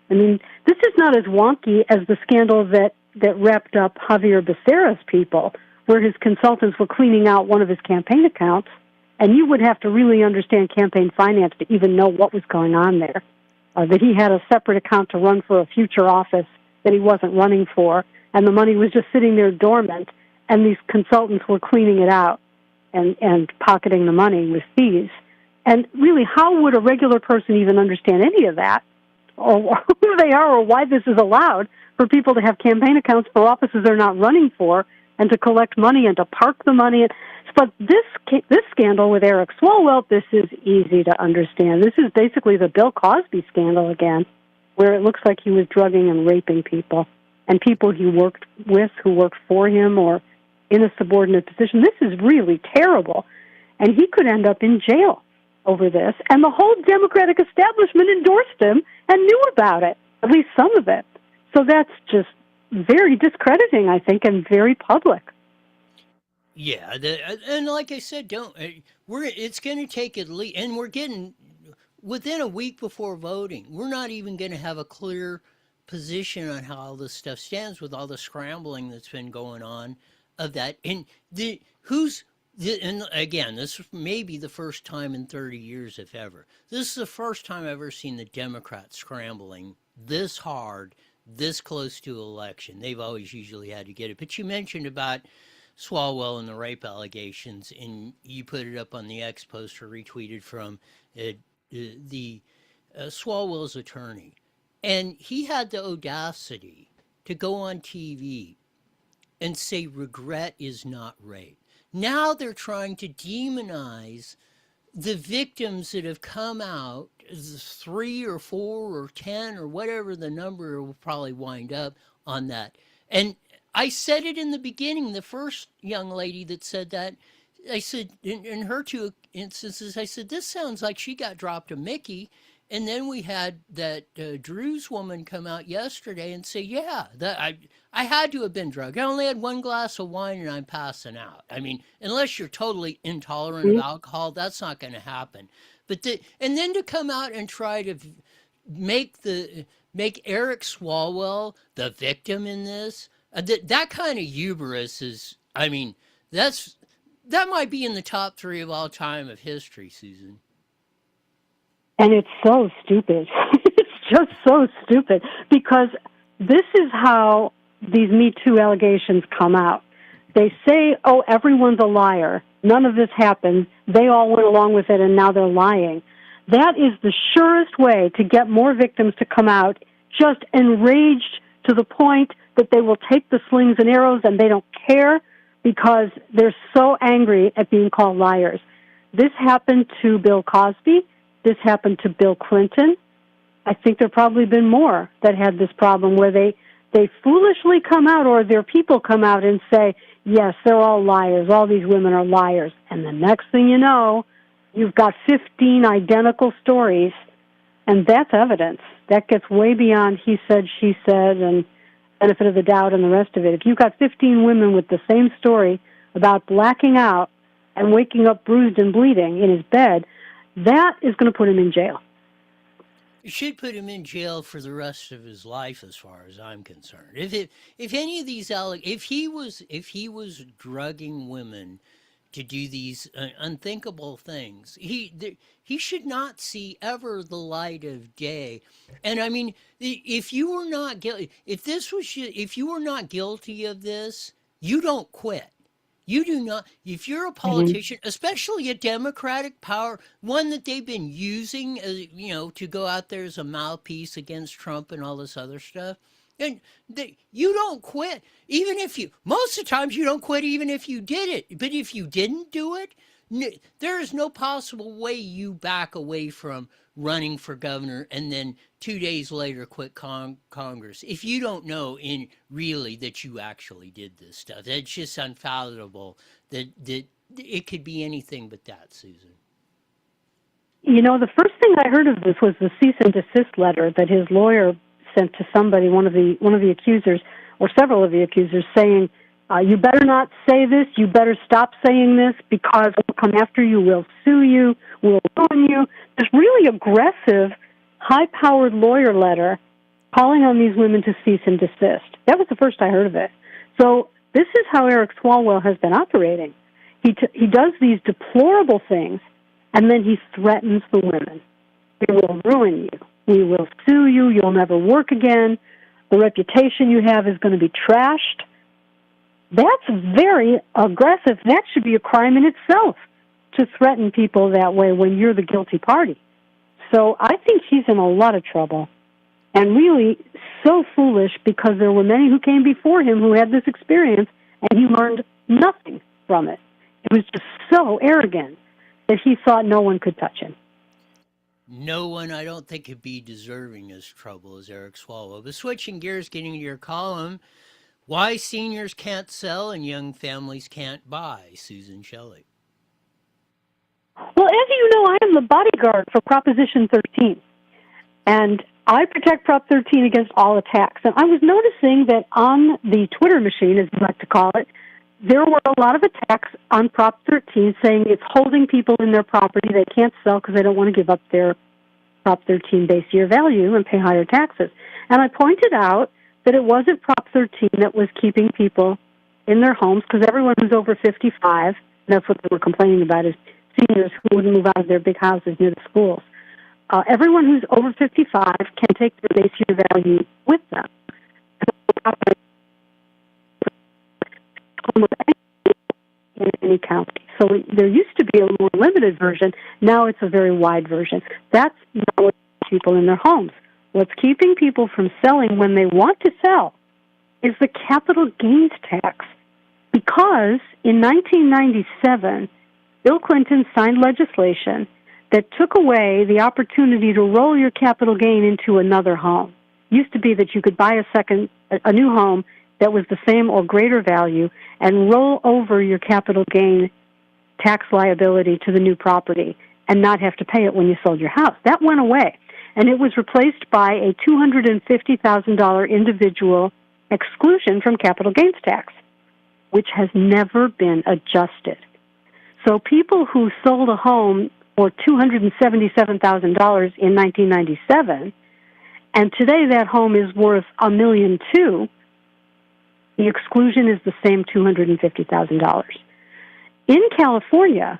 I mean, this is not as wonky as the scandal that wrapped up Javier Becerra's people, where his consultants were cleaning out one of his campaign accounts, and you would have to really understand campaign finance to even know what was going on there, that he had a separate account to run for a future office that he wasn't running for, and the money was just sitting there dormant, and these consultants were cleaning it out and pocketing the money with fees. And really, how would a regular person even understand any of that, or who they are, or why this is allowed for people to have campaign accounts for offices they're not running for, and to collect money and to park the money? But this scandal with Eric Swalwell, this is easy to understand. This is basically the Bill Cosby scandal again, where it looks like he was drugging and raping people, and people he worked with who worked for him or in a subordinate position. This is really terrible, and he could end up in jail over this, and the whole Democratic establishment endorsed him and knew about it, at least some of it. So that's just very discrediting, I think, and very public. Yeah, and like I said, it's going to take at least, and we're getting, within a week before voting, we're not even going to have a clear position on how all this stuff stands with all the scrambling that's been going on of that. And and again, this may be the first time in 30 years, if ever. This is the first time I've ever seen the Democrats scrambling this hard this close to election. They've always usually had to get it. But you mentioned about Swalwell and the rape allegations, and you put it up on the X post or retweeted from the Swalwell's attorney. And he had the audacity to go on TV and say regret is not rape. Now they're trying to demonize the victims that have come out, 3 or 4 or 10 or whatever the number will probably wind up on that. And I said it in the beginning, the first young lady that said that, I said, in her 2 instances, I said, this sounds like she got dropped a Mickey. And then we had that Drew's woman come out yesterday and say, yeah, that I had to have been drugged. I only had 1 glass of wine and I'm passing out. I mean, unless you're totally intolerant of alcohol, that's not going to happen. But and then to come out and try to make Eric Swalwell the victim in this, that kind of hubris is, I mean, that might be in the top 3 of all time of history, Susan. And it's so stupid. It's just so stupid because this is how these Me Too allegations come out. They say, oh, everyone's a liar. None of this happened. They all went along with it, and now they're lying. That is the surest way to get more victims to come out, just enraged to the point that they will take the slings and arrows and they don't care because they're so angry at being called liars. This happened to Bill Cosby. This happened to Bill Clinton. I think there probably been more that had this problem where they foolishly come out or their people come out and say, yes, they're all liars. All these women are liars. And the next thing you know, you've got 15 identical stories, and that's evidence. That gets way beyond he said, she said, and benefit of the doubt and the rest of it. If you've got 15 women with the same story about blacking out and waking up bruised and bleeding in his bed, that is going to put him in jail. It should put him in jail for the rest of his life, as far as I'm concerned. If any of these if he was drugging women to do these unthinkable things, he should not see ever the light of day. And I mean, if you were not guilty, if you were not guilty of this, you don't quit. You do not, if you're a politician, especially a Democratic power, one that they've been using, to go out there as a mouthpiece against Trump and all this other stuff, and you don't quit. Even if most of the times you don't quit even if you did it. But if you didn't do it, there is no possible way you back away from running for governor and then 2 days later quit Congress. If you don't know really that you actually did this stuff, it's just unfathomable that it could be anything but that, Susan. You know, the first thing I heard of this was the cease and desist letter that his lawyer sent to somebody, one of the accusers, or several of the accusers, saying, you better not say this, you better stop saying this because we'll come after you, we'll sue you, we'll ruin you. This really aggressive, high-powered lawyer letter calling on these women to cease and desist. That was the first I heard of it. So this is how Eric Swalwell has been operating. He does these deplorable things, and then he threatens the women. We will ruin you. We will sue you. You'll never work again. The reputation you have is going to be trashed. That's very aggressive. That should be a crime in itself to threaten people that way when you're the guilty party. So I think he's in a lot of trouble, and really so foolish because there were many who came before him who had this experience, and he learned nothing from it. It was just so arrogant that he thought no one could touch him. No one, I don't think, could be deserving as trouble as Eric Swalwell. But switching gears, getting to your column, why seniors can't sell and young families can't buy, Susan Shelley. Well, as you know, I am the bodyguard for Proposition 13, and I protect Prop 13 against all attacks. And I was noticing that on the Twitter machine, as you like to call it, there were a lot of attacks on Prop 13 saying it's holding people in their property. They can't sell because they don't want to give up their Prop 13 base year value and pay higher taxes. And I pointed out that it wasn't Prop 13 that was keeping people in their homes, because everyone who's over 55, and that's what they were complaining about, is seniors who wouldn't move out of their big houses near the schools. Everyone who's over 55 can take their base year value with them. property in any county. So there used to be a more limited version. Now it's a very wide version. That's not what people in their homes. What's keeping people from selling when they want to sell is the capital gains tax. Because in 1997, Bill Clinton signed legislation that took away the opportunity to roll your capital gain into another home. It used to be that you could buy a new home that was the same or greater value and roll over your capital gain tax liability to the new property and not have to pay it when you sold your house. That went away, and it was replaced by a $250,000 individual exclusion from capital gains tax, which has never been adjusted. So people who sold a home for $277,000 in 1997, and today that home is worth $1.2 million, the exclusion is the same $250,000. In California,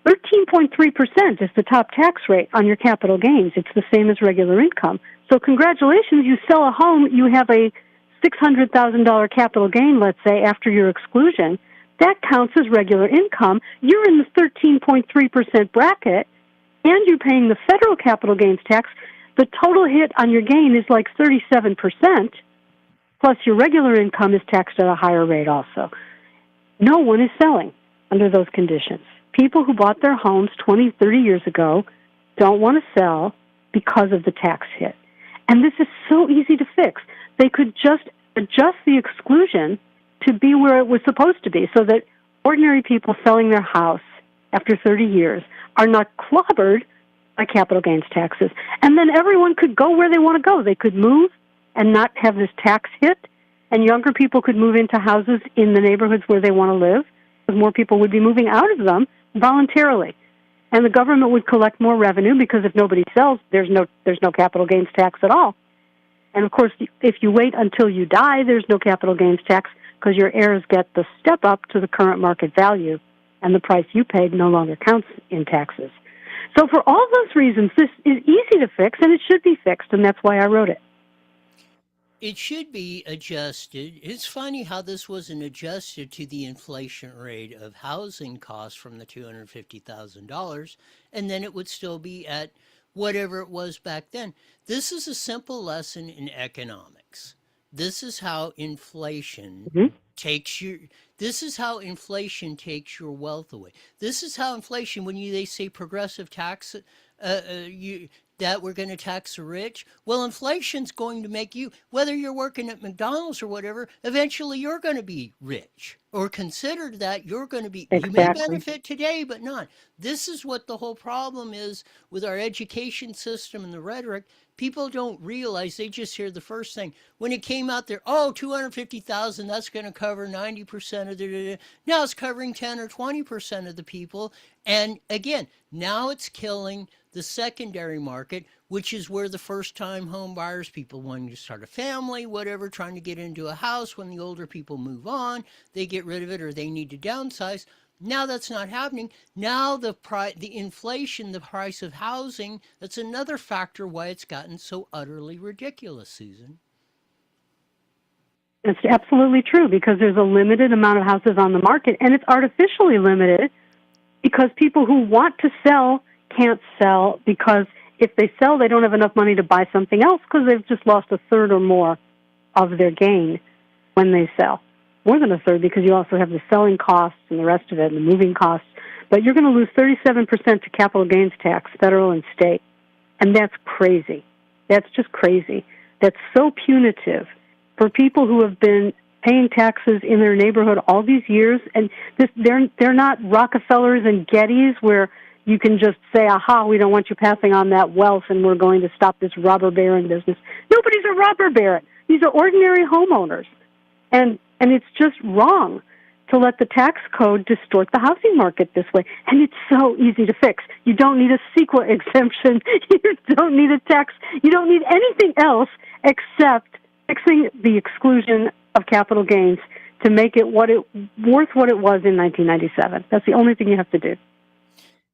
13.3% is the top tax rate on your capital gains. It's the same as regular income. So congratulations, you sell a home, you have a $600,000 capital gain, let's say, after your exclusion. That counts as regular income. You're in the 13.3% bracket, and you're paying the federal capital gains tax. The total hit on your gain is like 37%, plus your regular income is taxed at a higher rate also. No one is selling under those conditions. People who bought their homes 20, 30 years ago don't want to sell because of the tax hit. And this is so easy to fix. They could just adjust the exclusion to be where it was supposed to be so that ordinary people selling their house after 30 years are not clobbered by capital gains taxes. And then everyone could go where they want to go. They could move and not have this tax hit, and younger people could move into houses in the neighborhoods where they want to live, because more people would be moving out of them voluntarily. And the government would collect more revenue because if nobody sells, there's no capital gains tax at all. And, of course, if you wait until you die, there's no capital gains tax because your heirs get the step up to the current market value, and the price you paid no longer counts in taxes. So for all those reasons, this is easy to fix, and it should be fixed, and that's why I wrote it. It should be adjusted. It's funny how this wasn't adjusted to the inflation rate of housing costs from the $250,000, and then it would still be at whatever it was back then. This is a simple lesson in economics. This is how inflation takes your wealth away. This is how inflation, when they say progressive tax, that we're going to tax the rich. Well, inflation's going to make you, whether you're working at McDonald's or whatever, eventually you're going to be rich, or considered that you're going to be, You may benefit today, but not. This is what the whole problem is with our education system and the rhetoric. People don't realize, they just hear the first thing. When it came out there, $250,000, that's going to cover 90% of the, now it's covering 10 or 20% of the people. And again, now it's killing the secondary market, which is where the first-time home buyers, people wanting to start a family, whatever, trying to get into a house, when the older people move on, they get rid of it or they need to downsize. Now that's not happening. Now the inflation, the price of housing, that's another factor why it's gotten so utterly ridiculous, Susan. It's absolutely true, because there's a limited amount of houses on the market, and it's artificially limited because people who want to sell can't sell, because if they sell, they don't have enough money to buy something else because they've just lost a third or more of their gain when they sell. More than a third, because you also have the selling costs and the rest of it and the moving costs. But you're going to lose 37% to capital gains tax, federal and state. And that's crazy. That's just crazy. That's so punitive for people who have been paying taxes in their neighborhood all these years. And they're not Rockefellers and Gettys where you can just say, aha, we don't want you passing on that wealth and we're going to stop this robber baron business. Nobody's a robber baron. These are ordinary homeowners. And it's just wrong to let the tax code distort the housing market this way. And it's so easy to fix. You don't need a CEQA exemption. You don't need a tax. You don't need anything else except fixing the exclusion of capital gains to make it worth what it was in 1997. That's the only thing you have to do.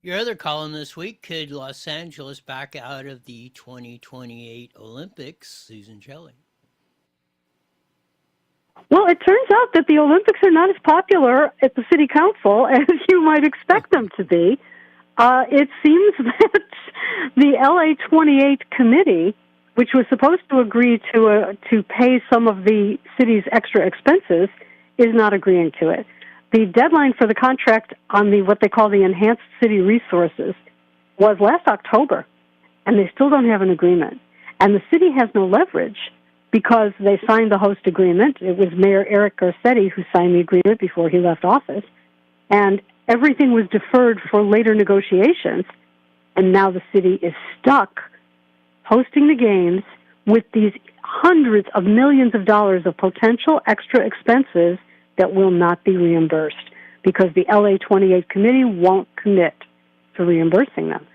Your other column this week, could Los Angeles back out of the 2028 Olympics? Susan Shelley. Well, it turns out that the Olympics are not as popular at the city council as you might expect them to be. It seems that the LA 28 committee, which was supposed to agree to pay some of the city's extra expenses, is not agreeing to it. The deadline for the contract on what they call the enhanced city resources was last October, and they still don't have an agreement. And the city has no leverage because they signed the host agreement. It was Mayor Eric Garcetti who signed the agreement before he left office, and everything was deferred for later negotiations, and now the city is stuck hosting the games with these hundreds of millions of dollars of potential extra expenses that will not be reimbursed because the LA 28 committee won't commit to reimbursing them.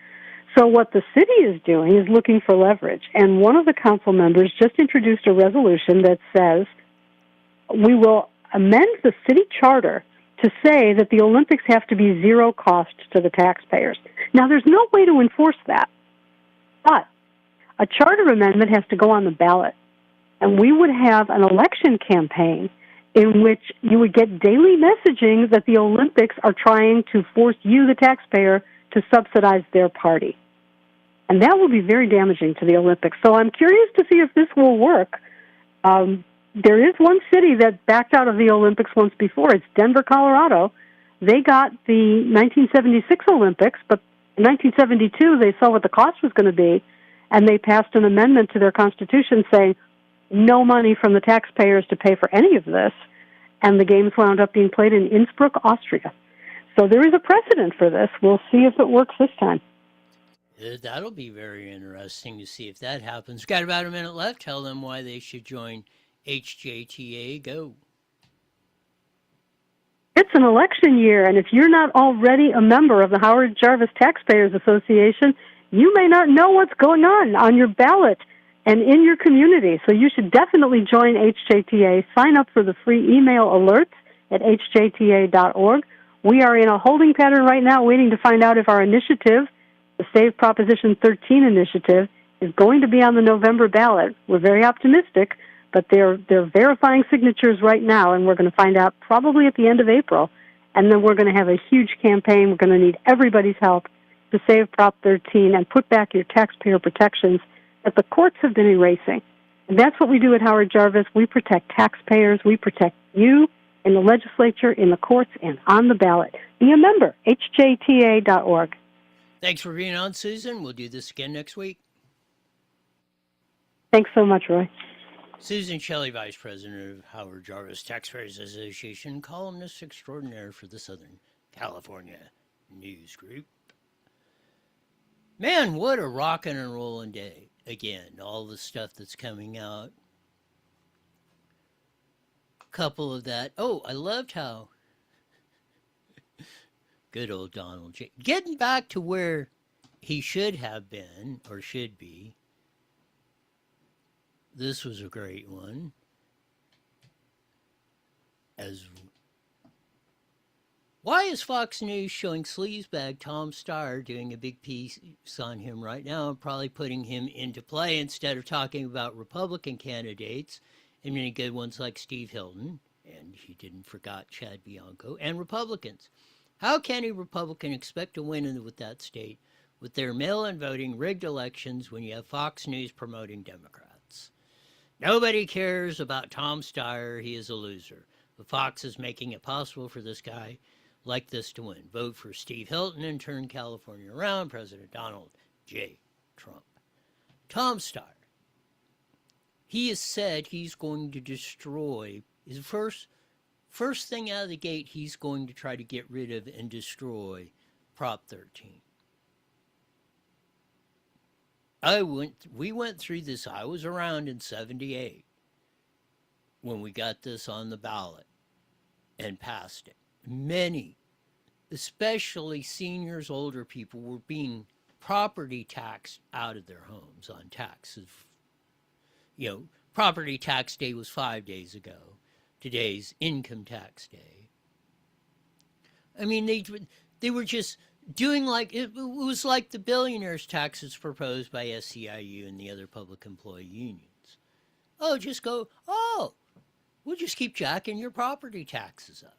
So what the city is doing is looking for leverage, and one of the council members just introduced a resolution that says we will amend the city charter to say that the Olympics have to be zero cost to the taxpayers. Now, there's no way to enforce that, but a charter amendment has to go on the ballot, and we would have an election campaign in which you would get daily messaging that the Olympics are trying to force you, the taxpayer, to subsidize their party. And that will be very damaging to the Olympics. So I'm curious to see if this will work. There is one city that backed out of the Olympics once before. It's Denver, Colorado. They got the 1976 Olympics, but in 1972 they saw what the cost was going to be, and they passed an amendment to their constitution saying no money from the taxpayers to pay for any of this, and the games wound up being played in Innsbruck, Austria. So there is a precedent for this. We'll see if it works this time. That'll be very interesting to see if that happens. Got about a minute left. Tell them why they should join HJTA. Go. It's an election year, and if you're not already a member of the Howard Jarvis Taxpayers Association, you may not know what's going on your ballot and in your community. So you should definitely join HJTA. Sign up for the free email alerts at hjta.org. We are in a holding pattern right now waiting to find out if our initiative, the Save Proposition 13 initiative, is going to be on the November ballot. We're very optimistic, but they're verifying signatures right now, and we're going to find out probably at the end of April. And then we're going to have a huge campaign. We're going to need everybody's help to save Prop 13 and put back your taxpayer protections that the courts have been erasing. And that's what we do at Howard Jarvis. We protect taxpayers. We protect you in the legislature, in the courts, and on the ballot. Be a member, hjta.org. Thanks for being on, Susan. We'll do this again next week. Thanks so much, Roy. Susan Shelley, Vice President of Howard Jarvis Taxpayers Association, columnist extraordinaire for the Southern California News Group. Man, what a rockin' and rollin' day. Again, all the stuff that's coming out. Couple of that. Oh, I loved how good old Donald J. Getting back to where he should have been, or should be. This was a great one. Why is Fox News showing sleazebag Tom Steyer doing a big piece on him right now and probably putting him into play instead of talking about Republican candidates and many good ones like Steve Hilton, and he didn't forget Chad Bianco, and Republicans? How can a Republican expect to win with that state with their mail-in voting, rigged elections when you have Fox News promoting Democrats? Nobody cares about Tom Steyer. He is a loser. But Fox is making it possible for this guy like this to win. Vote for Steve Hilton and turn California around. President Donald J. Trump. Tom Steyer. He has said he's going to destroy, his first thing out of the gate, he's going to try to get rid of and destroy Prop 13. We went through this. I was around in 78 when we got this on the ballot and passed it. Many, especially seniors, older people, were being property taxed out of their homes on taxes. You know, property tax day was 5 days ago. Today's income tax day. I mean, they were just doing like, it was like the billionaires' taxes proposed by SEIU and the other public employee unions. Oh, just go, oh, we'll just keep jacking your property taxes up.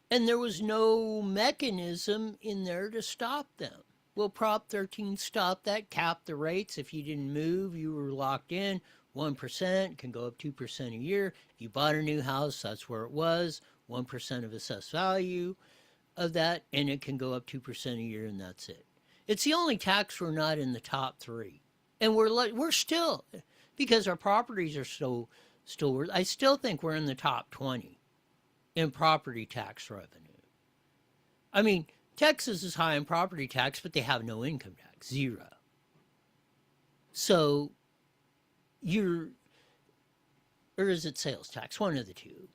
And there was no mechanism in there to stop them. Well, Prop 13 stopped that, capped the rates. If you didn't move, you were locked in. 1% can go up 2% a year. If you bought a new house, that's where it was. 1% of assessed value of that, and it can go up 2% a year, and that's it. It's the only tax we're not in the top 3. And we're still, because our properties are still I still think we're in the top 20 in property tax revenue. I mean, Texas is high in property tax, but they have no income tax, 0. So or is it sales tax? One of the two.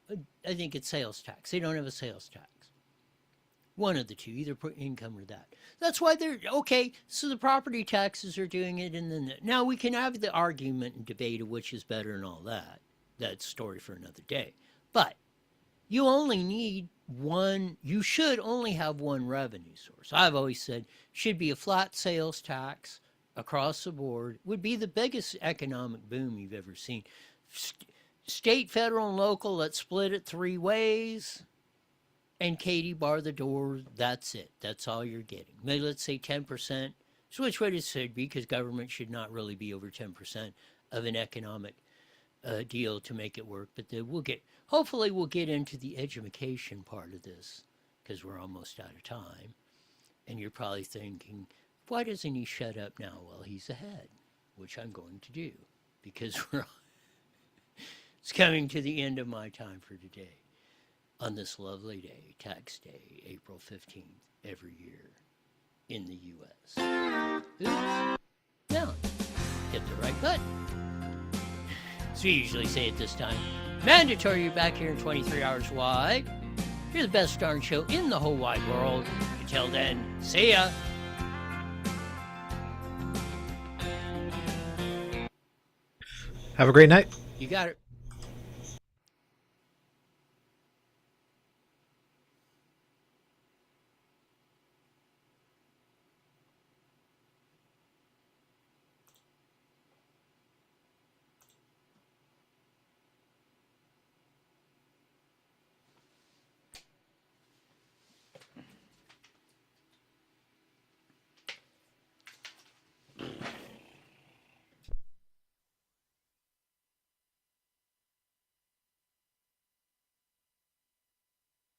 I think it's sales tax. They don't have a sales tax. One of the two, either income or that. That's why they're, okay, so the property taxes are doing it, and then, now we can have the argument and debate of which is better and all that. That's a story for another day. But you only need one, you should only have one revenue source. I've always said, should be a flat sales tax across the board. Would be the biggest economic boom you've ever seen. State, federal, and local, let's split it 3 ways. And Katie, bar the door, that's it. That's all you're getting. Maybe let's say 10%. So which way it should be, because government should not really be over 10% of an economic deal to make it work. But hopefully we'll get into the education part of this, because we're almost out of time. And you're probably thinking, why doesn't he shut up now while he's ahead? Which I'm going to do, because it's coming to the end of my time for today. On this lovely day, tax day, April 15th, every year in the U.S. Oops. Now, hit the right button. As we usually say at this time, mandatory, you're back here in 23 hours wide. You're the best darn show in the whole wide world. Until then, see ya. Have a great night. You got it.